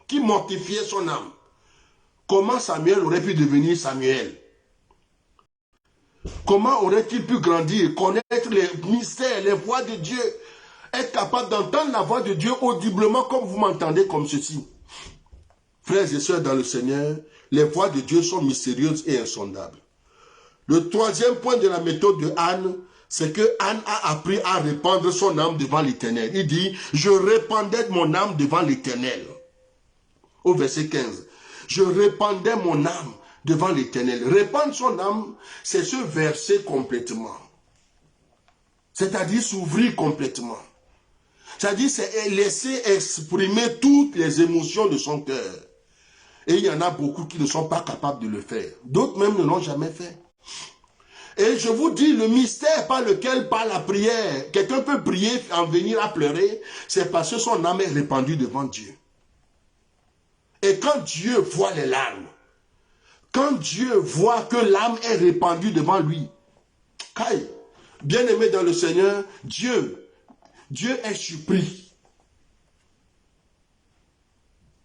qui mortifiaient son âme. Comment Samuel aurait pu devenir Samuel? Comment aurait-il pu grandir, connaître les mystères, les voies de Dieu, être capable d'entendre la voix de Dieu audiblement comme vous m'entendez comme ceci? Frères et sœurs dans le Seigneur, les voies de Dieu sont mystérieuses et insondables. Le troisième point de la méthode de Anne, c'est que Anne a appris à répandre son âme devant l'Éternel. Il dit, je répandais mon âme devant l'Éternel. Au verset 15, je répandais mon âme devant l'Éternel. Répandre son âme, c'est se verser complètement. C'est-à-dire s'ouvrir complètement. C'est-à-dire c'est laisser exprimer toutes les émotions de son cœur. Et il y en a beaucoup qui ne sont pas capables de le faire. D'autres même ne l'ont jamais fait. Et je vous dis, le mystère par lequel, par la prière, quelqu'un peut prier, en venir à pleurer, c'est parce que son âme est répandue devant Dieu. Et quand Dieu voit les larmes, quand Dieu voit que l'âme est répandue devant lui, bien-aimé dans le Seigneur, Dieu est surpris.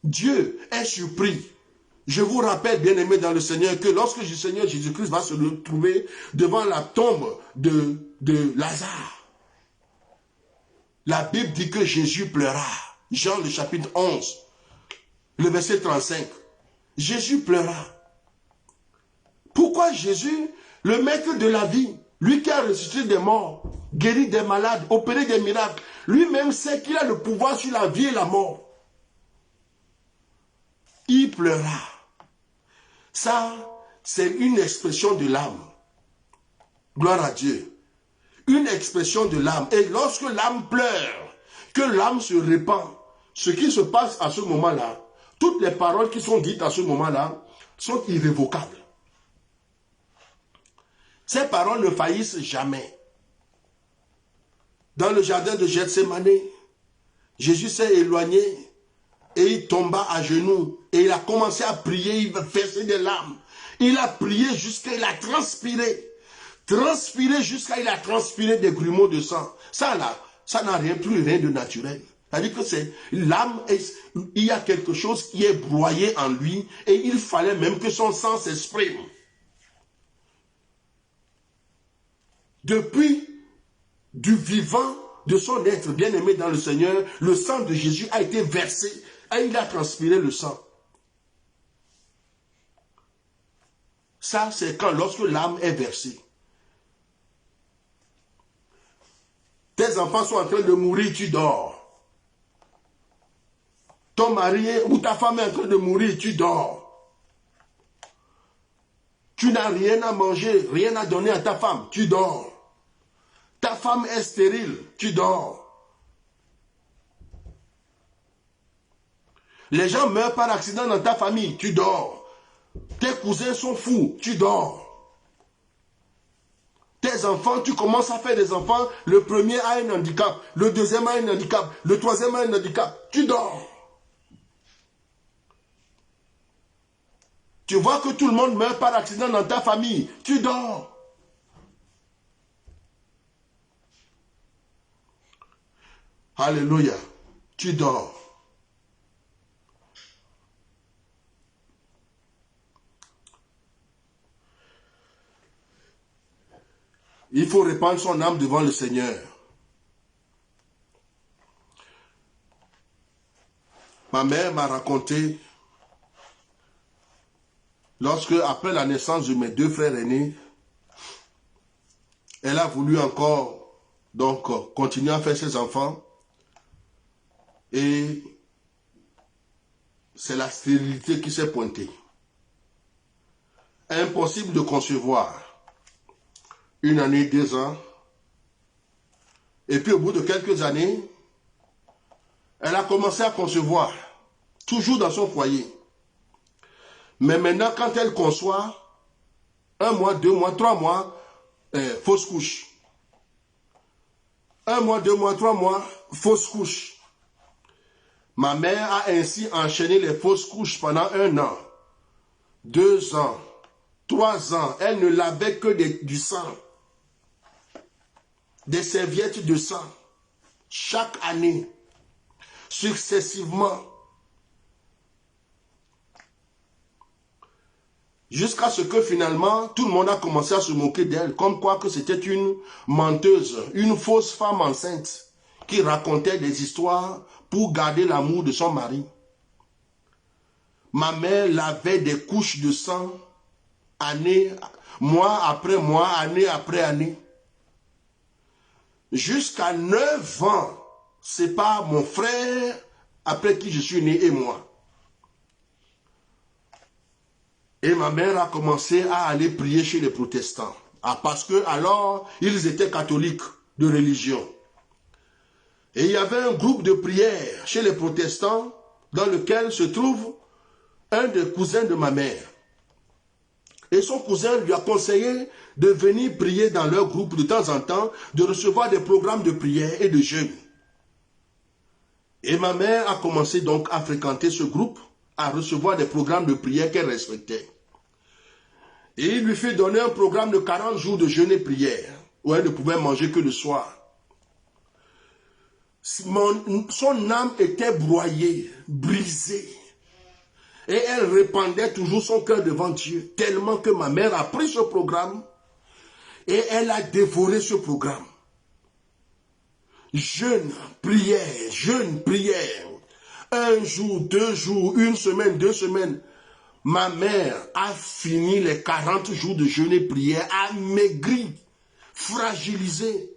Dieu est surpris. Je vous rappelle, bien-aimés dans le Seigneur, que lorsque le Seigneur Jésus-Christ va se retrouver devant la tombe de Lazare, la Bible dit que Jésus pleura. Jean le chapitre 11, le verset 35. Jésus pleura. Pourquoi Jésus, le maître de la vie, lui qui a ressuscité des morts, guéri des malades, opéré des miracles, lui-même sait qu'il a le pouvoir sur la vie et la mort. Il pleura. Ça, c'est une expression de l'âme. Gloire à Dieu. Une expression de l'âme. Et lorsque l'âme pleure, que l'âme se répand, ce qui se passe à ce moment-là, toutes les paroles qui sont dites à ce moment-là sont irrévocables. Ces paroles ne faillissent jamais. Dans le jardin de Gethsémane, Jésus s'est éloigné et il tomba à genoux et il a commencé à prier, il versait des larmes. Il a prié jusqu'à il a transpiré. Transpiré jusqu'à il a transpiré des grumeaux de sang. Ça là, ça n'a plus rien de naturel. C'est-à-dire que c'est l'âme, il y a quelque chose qui est broyé en lui et il fallait même que son sang s'exprime. Depuis du vivant de son être bien-aimé dans le Seigneur, le sang de Jésus a été versé et il a transpiré le sang. Ça, c'est quand lorsque l'âme est versée. Tes enfants sont en train de mourir, tu dors. Ton mari ou ta femme est en train de mourir, tu dors. Tu n'as rien à manger, rien à donner à ta femme, tu dors. Ta femme est stérile, tu dors. Les gens meurent par accident dans ta famille, tu dors. Tes cousins sont fous, tu dors. Tes enfants, tu commences à faire des enfants, le premier a un handicap, le deuxième a un handicap, le troisième a un handicap, tu dors. Tu vois que tout le monde meurt par accident dans ta famille, tu dors. Alléluia, tu dors. Il faut répandre son âme devant le Seigneur. Ma mère m'a raconté, lorsque, après la naissance de mes deux frères aînés, elle a voulu encore donc continuer à faire ses enfants. Et c'est la stérilité qui s'est pointée. Impossible de concevoir. 1 année, 2 ans. Et puis au bout de quelques années, elle a commencé à concevoir, toujours dans son foyer. Mais maintenant, quand elle conçoit, 1 mois, 2 mois, 3 mois, fausse couche. 1 mois, 2 mois, 3 mois, fausse couche. Ma mère a ainsi enchaîné les fausses couches pendant 1 an, 2 ans, 3 ans. Elle ne lavait que du sang. Des serviettes de sang. Chaque année. Successivement. Jusqu'à ce que finalement, tout le monde a commencé à se moquer d'elle. Comme quoi que c'était une menteuse, une fausse femme enceinte qui racontait des histoires pour garder l'amour de son mari. Ma mère lavait des couches de sang, année, mois après mois, année après année. Jusqu'à 9 ans, c'est pas mon frère après qui je suis né et moi. Et ma mère a commencé à aller prier chez les protestants. Ah, parce que alors, ils étaient catholiques de religion. Et il y avait un groupe de prière chez les protestants dans lequel se trouve un des cousins de ma mère. Et son cousin lui a conseillé de venir prier dans leur groupe de temps en temps, de recevoir des programmes de prière et de jeûne. Et ma mère a commencé donc à fréquenter ce groupe, à recevoir des programmes de prière qu'elle respectait. Et il lui fait donner un programme de 40 jours de jeûne et prière, où elle ne pouvait manger que le soir. Son âme était broyée, brisée, Et elle répandait toujours son cœur devant Dieu, tellement que ma mère a pris ce programme et elle a dévoré ce programme. Jeûne, prière, jeûne, prière. Un jour, 2 jours, 1 semaine, 2 semaines. Ma mère a fini les 40 jours de jeûne et prière, a maigri, fragilisé.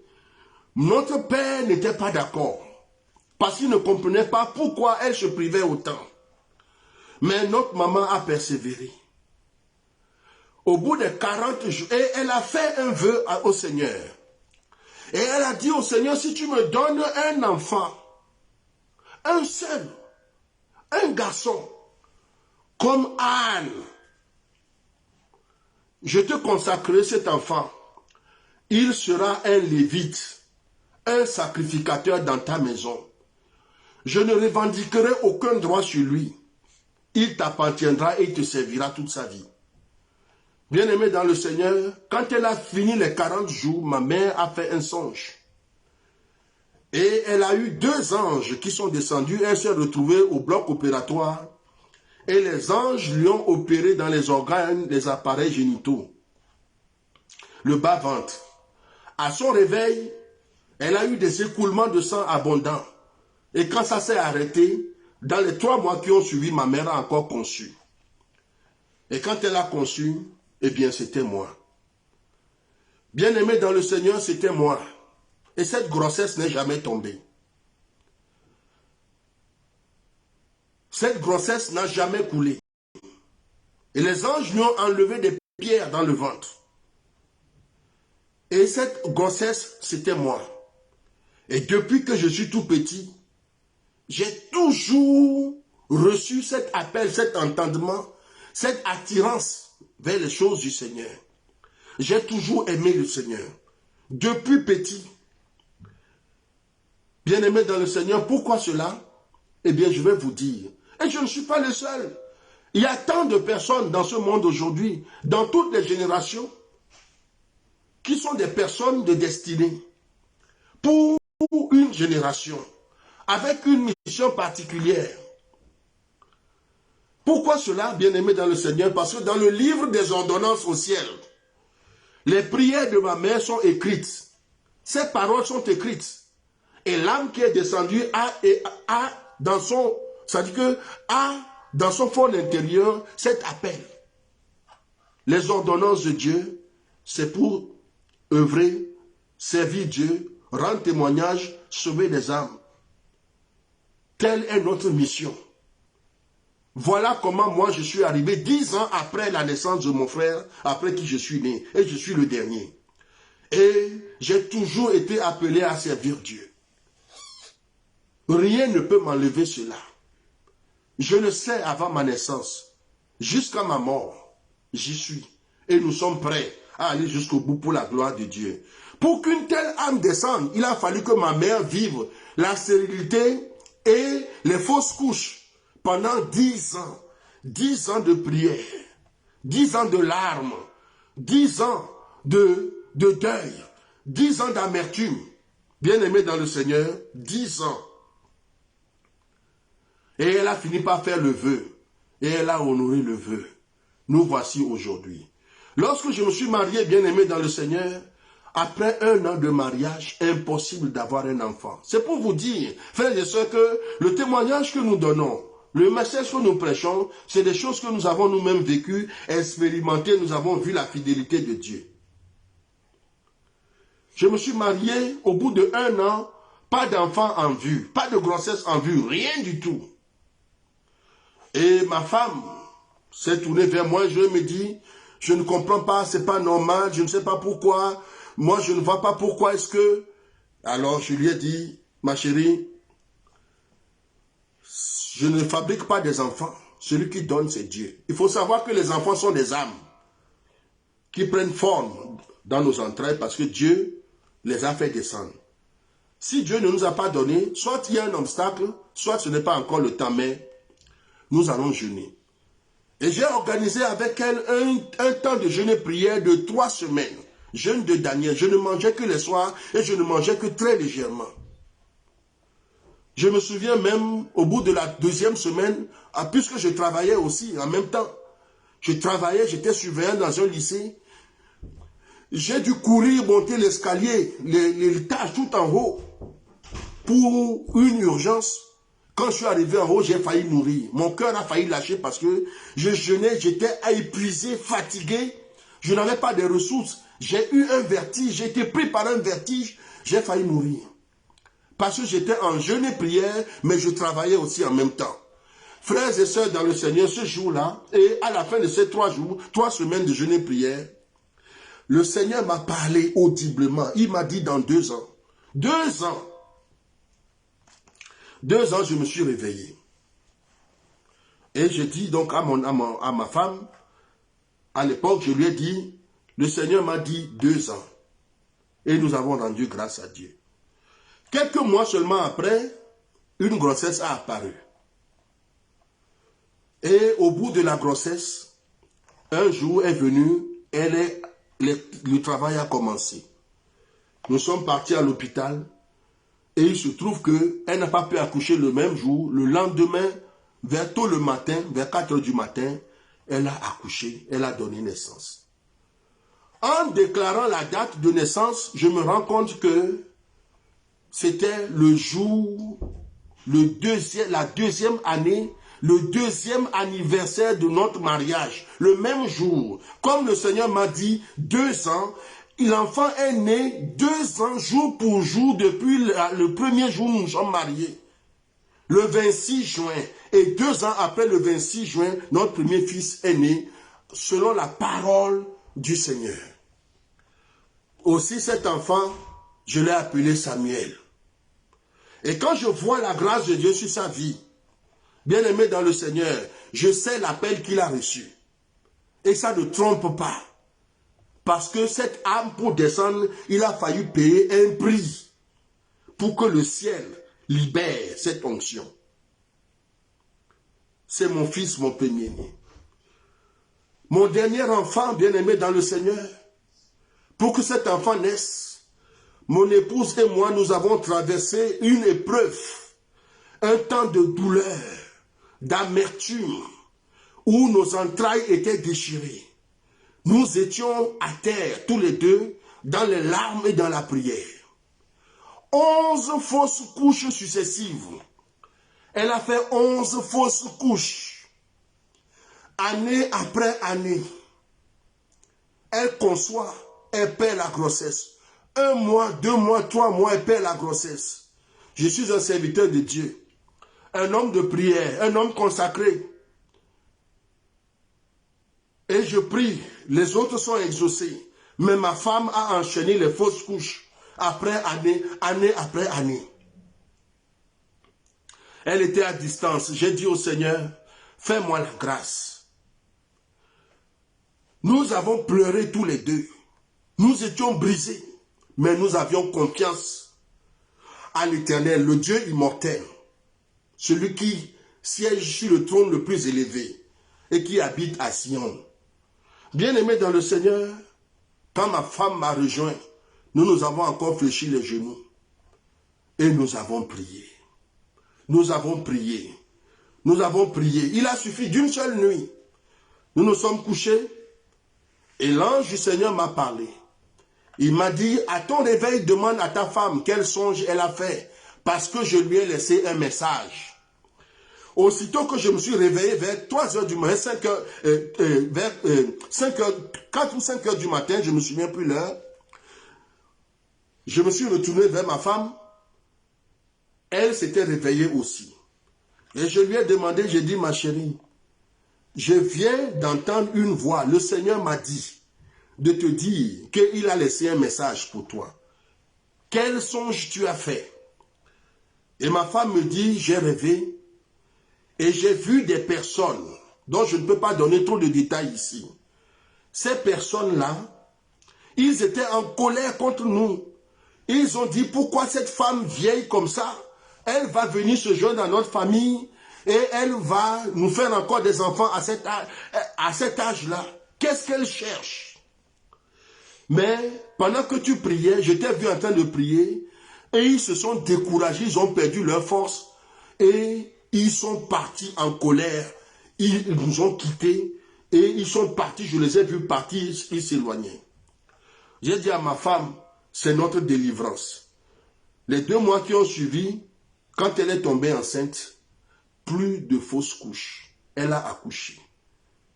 Notre père n'était pas d'accord, parce qu'il ne comprenait pas pourquoi elle se privait autant. Mais notre maman a persévéré. Au bout de 40 jours, et elle a fait un vœu au Seigneur. Et elle a dit au Seigneur, si tu me donnes un enfant, un seul, un garçon, comme Anne, je te consacrerai cet enfant. Il sera un lévite, un sacrificateur dans ta maison. Je ne revendiquerai aucun droit sur lui. Il t'appartiendra et il te servira toute sa vie. Bien-aimé dans le Seigneur, quand elle a fini les 40 jours, ma mère a fait un songe. Et elle a eu 2 anges qui sont descendus. Elle s'est retrouvée au bloc opératoire. Et les anges lui ont opéré dans les organes, les appareils génitaux. Le bas-ventre. À son réveil, elle a eu des écoulements de sang abondants. Et quand ça s'est arrêté, dans les 3 mois qui ont suivi, ma mère a encore conçu. Et quand elle a conçu, eh bien c'était moi. Bien-aimé dans le Seigneur, c'était moi. Et cette grossesse n'est jamais tombée. Cette grossesse n'a jamais coulé. Et les anges lui ont enlevé des pierres dans le ventre. Et cette grossesse, c'était moi. Et depuis que je suis tout petit, j'ai toujours reçu cet appel, cet entendement, cette attirance vers les choses du Seigneur. J'ai toujours aimé le Seigneur. Depuis petit. Bien-aimé dans le Seigneur, pourquoi cela? Eh bien, je vais vous dire. Et je ne suis pas le seul. Il y a tant de personnes dans ce monde aujourd'hui, dans toutes les générations, qui sont des personnes de destinée. Pour une génération, avec une mission particulière. Pourquoi cela, bien-aimé dans le Seigneur? Parce que dans le livre des ordonnances au ciel, les prières de ma mère sont écrites. Ces paroles sont écrites. Et l'âme qui est descendue a dans son, c'est-à-dire que a dans son fond intérieur cet appel. Les ordonnances de Dieu, c'est pour œuvrer, servir Dieu, rendre témoignage, sauver les âmes. Telle est notre mission. Voilà comment moi je suis arrivé 10 ans après la naissance de mon frère, après qui je suis né, et je suis le dernier. Et j'ai toujours été appelé à servir Dieu. Rien ne peut m'enlever cela. Je le sais avant ma naissance, jusqu'à ma mort, j'y suis. Et nous sommes prêts à aller jusqu'au bout pour la gloire de Dieu. Pour qu'une telle âme descende, il a fallu que ma mère vive la stérilité et les fausses couches pendant 10 ans. 10 ans de prière, 10 ans de larmes, 10 ans de deuil, 10 ans d'amertume. Bien-aimé dans le Seigneur, 10 ans. Et elle a fini par faire le vœu. Et elle a honoré le vœu. Nous voici aujourd'hui. Lorsque je me suis marié, bien-aimé dans le Seigneur, après 1 an de mariage, impossible d'avoir un enfant. C'est pour vous dire, frères et sœurs, que le témoignage que nous donnons, le message que nous prêchons, c'est des choses que nous avons nous-mêmes vécues, expérimentées, nous avons vu la fidélité de Dieu. Je me suis marié au bout de 1 an, pas d'enfant en vue, pas de grossesse en vue, rien du tout. Et ma femme s'est tournée vers moi, je me dis, je ne comprends pas, c'est pas normal, je ne sais pas pourquoi, moi je ne vois pas pourquoi est-ce que... Alors je lui ai dit, ma chérie, je ne fabrique pas des enfants, celui qui donne c'est Dieu. Il faut savoir que les enfants sont des âmes qui prennent forme dans nos entrailles parce que Dieu les a fait descendre. Si Dieu ne nous a pas donné, soit il y a un obstacle, soit ce n'est pas encore le temps, mais nous allons jeûner. Et j'ai organisé avec elle un temps de jeûne et prière de 3 semaines. Jeûne de Daniel. Je ne mangeais que les soirs et je ne mangeais que très légèrement. Je me souviens même, au bout de la deuxième semaine, puisque je travaillais aussi en même temps, je travaillais, j'étais surveillant dans un lycée, j'ai dû courir, monter l'escalier, les étages tout en haut, pour une urgence. Quand je suis arrivé en haut, j'ai failli mourir. Mon cœur a failli lâcher parce que je jeûnais, j'étais épuisé, fatigué. Je n'avais pas de ressources. J'ai eu un vertige, j'ai été pris par un vertige, j'ai failli mourir. Parce que j'étais en jeûne et prière, mais je travaillais aussi en même temps. Frères et sœurs dans le Seigneur, ce jour-là, et à la fin de ces 3 jours, 3 semaines de jeûne et prière, le Seigneur m'a parlé audiblement. Il m'a dit dans 2 ans. 2 ans. 2 ans, je me suis réveillé. Et j'ai dit donc à ma femme, à l'époque, je lui ai dit, le Seigneur m'a dit 2 ans. Et nous avons rendu grâce à Dieu. Quelques mois seulement après, une grossesse a apparu. Et au bout de la grossesse, un jour est venu, le travail a commencé. Nous sommes partis à l'hôpital et il se trouve qu'elle n'a pas pu accoucher le même jour. Le lendemain, vers tôt le matin, vers 4 heures du matin, elle a accouché, elle a donné naissance. En déclarant la date de naissance, je me rends compte que c'était le jour, la deuxième année, le 2e anniversaire de notre mariage, le même jour. Comme le Seigneur m'a dit, 2 ans, l'enfant est né 2 ans, jour pour jour, depuis le premier jour où nous sommes mariés. Le 26 juin, et 2 ans après le 26 juin, notre premier fils est né, selon la parole du Seigneur. Aussi cet enfant, je l'ai appelé Samuel. Et quand je vois la grâce de Dieu sur sa vie, bien-aimé dans le Seigneur, je sais l'appel qu'il a reçu. Et ça ne trompe pas. Parce que cette âme, pour descendre, il a fallu payer un prix pour que le ciel libère cette onction. C'est mon fils, mon premier-né. Mon dernier enfant, bien-aimé dans le Seigneur, pour que cet enfant naisse, mon épouse et moi, nous avons traversé une épreuve, un temps de douleur, d'amertume, où nos entrailles étaient déchirées. Nous étions à terre, tous les deux, dans les larmes et dans la prière. 11 fausses couches successives. Elle a fait 11 fausses couches. Année après année. Elle conçoit, elle perd la grossesse. 1 mois, 2 mois, 3 mois, elle perd la grossesse. Je suis un serviteur de Dieu. Un homme de prière, un homme consacré. Et je prie, les autres sont exaucés. Mais ma femme a enchaîné les fausses couches, après année, année après année. Elle était à distance. J'ai dit au Seigneur, fais-moi la grâce. Nous avons pleuré tous les deux. Nous étions brisés, mais nous avions confiance à l'Éternel, le Dieu immortel, celui qui siège sur le trône le plus élevé et qui habite à Sion. Bien-aimé dans le Seigneur, quand ma femme m'a rejoint, nous avons encore fléchi les genoux et nous avons prié. Nous avons prié. Nous avons prié. Il a suffi d'une seule nuit. Nous nous sommes couchés et l'ange du Seigneur m'a parlé. Il m'a dit, à ton réveil, demande à ta femme quel songe elle a fait, parce que je lui ai laissé un message. Aussitôt que je me suis réveillé vers 3 heures du matin, 4 ou 5 heures du matin, je ne me souviens plus l'heure, je me suis retourné vers ma femme. Elle s'était réveillée aussi. Et je lui ai demandé, j'ai dit, ma chérie, je viens d'entendre une voix. Le Seigneur m'a dit de te dire qu'il a laissé un message pour toi. Quel songe tu as fait? Et ma femme me dit, j'ai rêvé et j'ai vu des personnes dont je ne peux pas donner trop de détails ici. Ces personnes-là, ils étaient en colère contre nous. Ils ont dit, pourquoi cette femme vieille comme ça, elle va venir se joindre à notre famille et elle va nous faire encore des enfants à cet âge-là. Qu'est-ce qu'elle cherche? Mais pendant que tu priais, je t'ai vu en train de prier et ils se sont découragés, ils ont perdu leur force et ils sont partis en colère. Ils nous ont quittés et ils sont partis, je les ai vus partir, ils s'éloignaient. J'ai dit à ma femme, c'est notre délivrance. Les 2 mois qui ont suivi, quand elle est tombée enceinte, plus de fausses couches. Elle a accouché.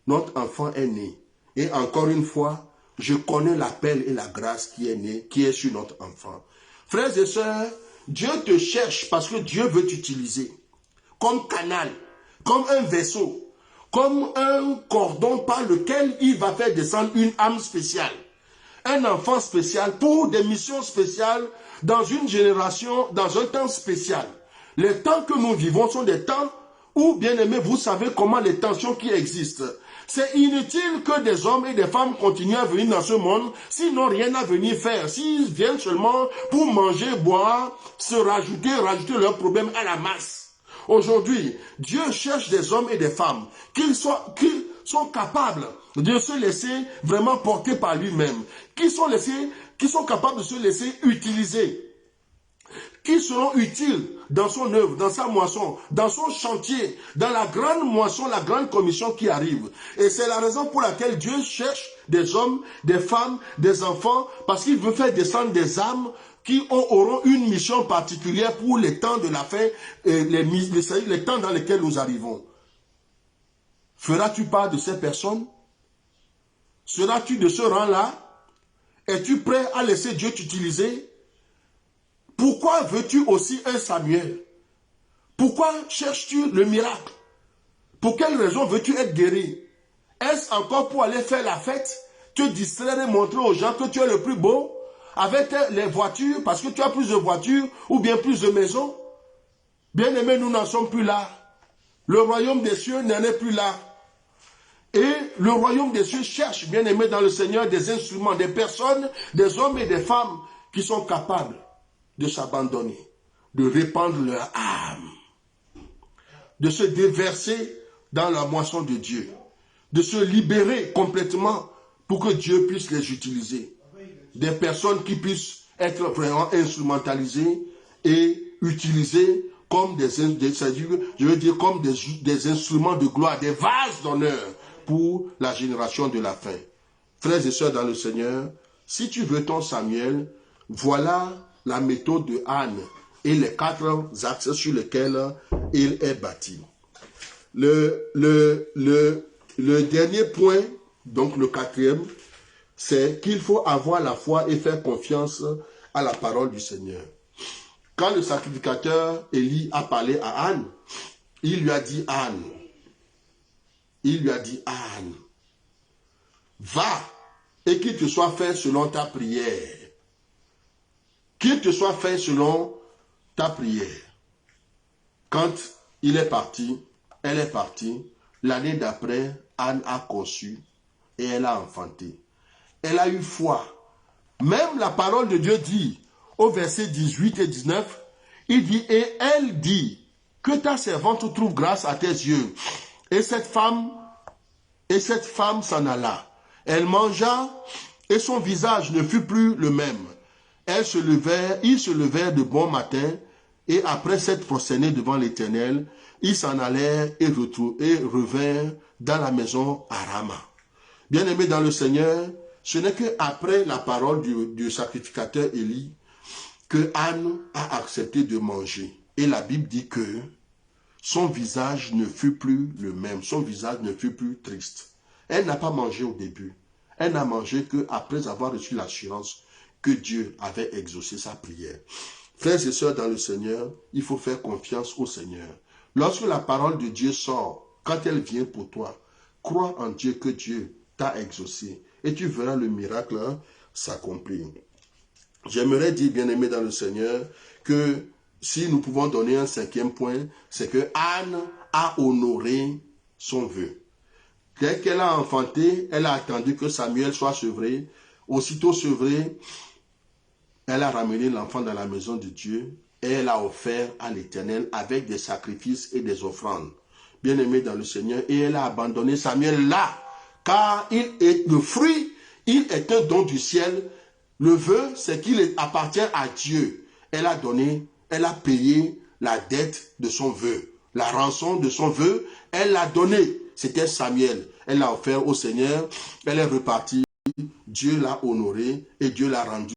Notre enfant est né. Et encore une fois, je connais l'appel et la grâce qui est née, qui est sur notre enfant. Frères et sœurs, Dieu te cherche parce que Dieu veut t'utiliser comme canal, comme un vaisseau, comme un cordon par lequel il va faire descendre une âme spéciale. Un enfant spécial pour des missions spéciales dans une génération, dans un temps spécial. Les temps que nous vivons sont des temps où, bien aimés, vous savez comment les tensions qui existent. C'est inutile que des hommes et des femmes continuent à venir dans ce monde s'ils n'ont rien à venir faire. S'ils viennent seulement pour manger, boire, se rajouter leurs problèmes à la masse. Aujourd'hui, Dieu cherche des hommes et des femmes qui sont capables de se laisser vraiment porter par lui-même, qui sont capables de se laisser utiliser, qui seront utiles dans son œuvre, dans sa moisson, dans son chantier, dans la grande moisson, la grande commission qui arrive. Et c'est la raison pour laquelle Dieu cherche des hommes, des femmes, des enfants, parce qu'il veut faire descendre des âmes qui auront une mission particulière pour les temps de la fin, les temps dans lesquels nous arrivons. Feras-tu part de ces personnes? Seras-tu de ce rang-là? Es-tu prêt à laisser Dieu t'utiliser? Pourquoi veux-tu aussi un Samuel? Pourquoi cherches-tu le miracle? Pour quelle raison veux-tu être guéri? Est-ce encore pour aller faire la fête, te distraire et montrer aux gens que tu es le plus beau? Avec les voitures, parce que tu as plus de voitures ou bien plus de maisons? Bien-aimés, nous n'en sommes plus là. Le royaume des cieux n'en est plus là. Et le royaume des cieux cherche, bien-aimés dans le Seigneur, des instruments, des personnes, des hommes et des femmes qui sont capables de s'abandonner, de répandre leur âme, de se déverser dans la moisson de Dieu, de se libérer complètement pour que Dieu puisse les utiliser. Des personnes qui puissent être vraiment instrumentalisées et utilisées comme des instruments de gloire, des vases d'honneur pour la génération de la fin. Frères et sœurs dans le Seigneur, si tu veux ton Samuel, voilà la méthode de Anne et les 4 axes sur lesquels il est bâti. Le dernier point, donc le 4e, c'est qu'il faut avoir la foi et faire confiance à la parole du Seigneur. Quand le sacrificateur Élie a parlé à Anne, il lui a dit Anne, va et qu'il te soit fait selon ta prière. Qu'il te soit fait selon ta prière. Quand il est parti, elle est partie, l'année d'après, Anne a conçu et elle a enfanté. Elle a eu foi. Même la parole de Dieu dit, au verset 18 et 19, il dit, et elle dit, que ta servante trouve grâce à tes yeux. Et cette femme s'en alla. Elle mangea et son visage ne fut plus le même. Ils se levèrent de bon matin et après s'être prosternés devant l'Éternel, ils s'en allèrent et revinrent dans la maison à Rama. Bien-aimés dans le Seigneur, ce n'est qu'après la parole du sacrificateur Élie que Anne a accepté de manger. Et la Bible dit que son visage ne fut plus le même, son visage ne fut plus triste. Elle n'a pas mangé au début. Elle n'a mangé qu'après avoir reçu l'assurance que Dieu avait exaucé sa prière. Frères et sœurs dans le Seigneur, il faut faire confiance au Seigneur. Lorsque la parole de Dieu sort, quand elle vient pour toi, crois en Dieu que Dieu t'a exaucé et tu verras le miracle s'accomplir. J'aimerais dire, bien-aimé dans le Seigneur, que si nous pouvons donner un 5e point, c'est que Anne a honoré son vœu. Dès qu'elle a enfanté, elle a attendu que Samuel soit sevré. Aussitôt sevré, elle a ramené l'enfant dans la maison de Dieu et elle a offert à l'Éternel avec des sacrifices et des offrandes. Bien-aimé dans le Seigneur, et elle a abandonné Samuel là, car il est le fruit, il est un don du ciel. Le vœu, c'est qu'il appartient à Dieu. Elle a donné, elle a payé la dette de son vœu. La rançon de son vœu, elle l'a donnée. C'était Samuel. Elle l'a offert au Seigneur. Elle est repartie. Dieu l'a honorée et Dieu l'a rendue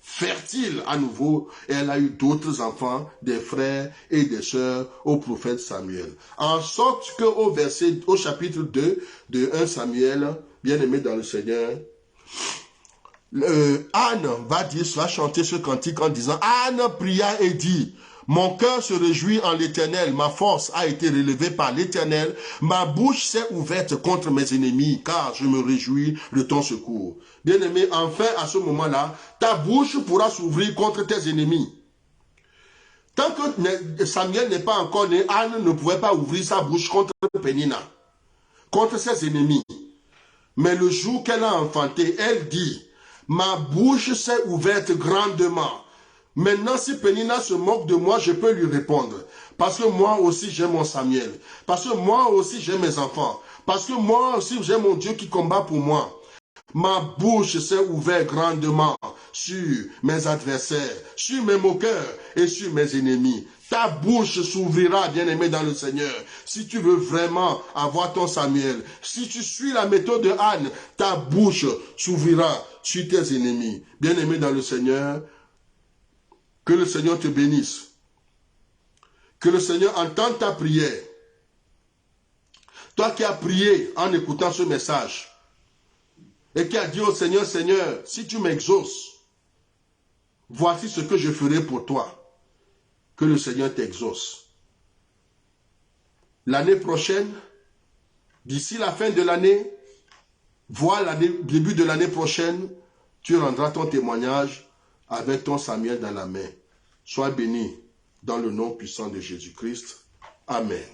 fertile à nouveau. Et elle a eu d'autres enfants, des frères et des sœurs au prophète Samuel. En sorte qu'au chapitre 2 de 1 Samuel, bien-aimé dans le Seigneur, Anne va chanter ce cantique en disant, Anne pria et dit, mon cœur se réjouit en l'Éternel, ma force a été relevée par l'Éternel, ma bouche s'est ouverte contre mes ennemis, car je me réjouis de ton secours. Bien-aimé, enfin, à ce moment-là, ta bouche pourra s'ouvrir contre tes ennemis. Tant que Samuel n'est pas encore né, Anne ne pouvait pas ouvrir sa bouche contre Pénina, contre ses ennemis. Mais le jour qu'elle a enfanté, elle dit, ma bouche s'est ouverte grandement. Maintenant, si Pénina se moque de moi, je peux lui répondre. Parce que moi aussi, j'ai mon Samuel. Parce que moi aussi, j'ai mes enfants. Parce que moi aussi, j'ai mon Dieu qui combat pour moi. Ma bouche s'est ouverte grandement sur mes adversaires, sur mes moqueurs et sur mes ennemis. Ta bouche s'ouvrira, bien-aimé dans le Seigneur, si tu veux vraiment avoir ton Samuel. Si tu suis la méthode de Anne, ta bouche s'ouvrira sur tes ennemis. Bien-aimé dans le Seigneur, que le Seigneur te bénisse. Que le Seigneur entende ta prière. Toi qui as prié en écoutant ce message et qui as dit au Seigneur, Seigneur, si tu m'exauces, voici ce que je ferai pour toi. Que le Seigneur t'exauce. L'année prochaine, d'ici la fin de l'année, voire début de l'année prochaine, tu rendras ton témoignage avec ton Samuel dans la main. Sois béni dans le nom puissant de Jésus-Christ. Amen.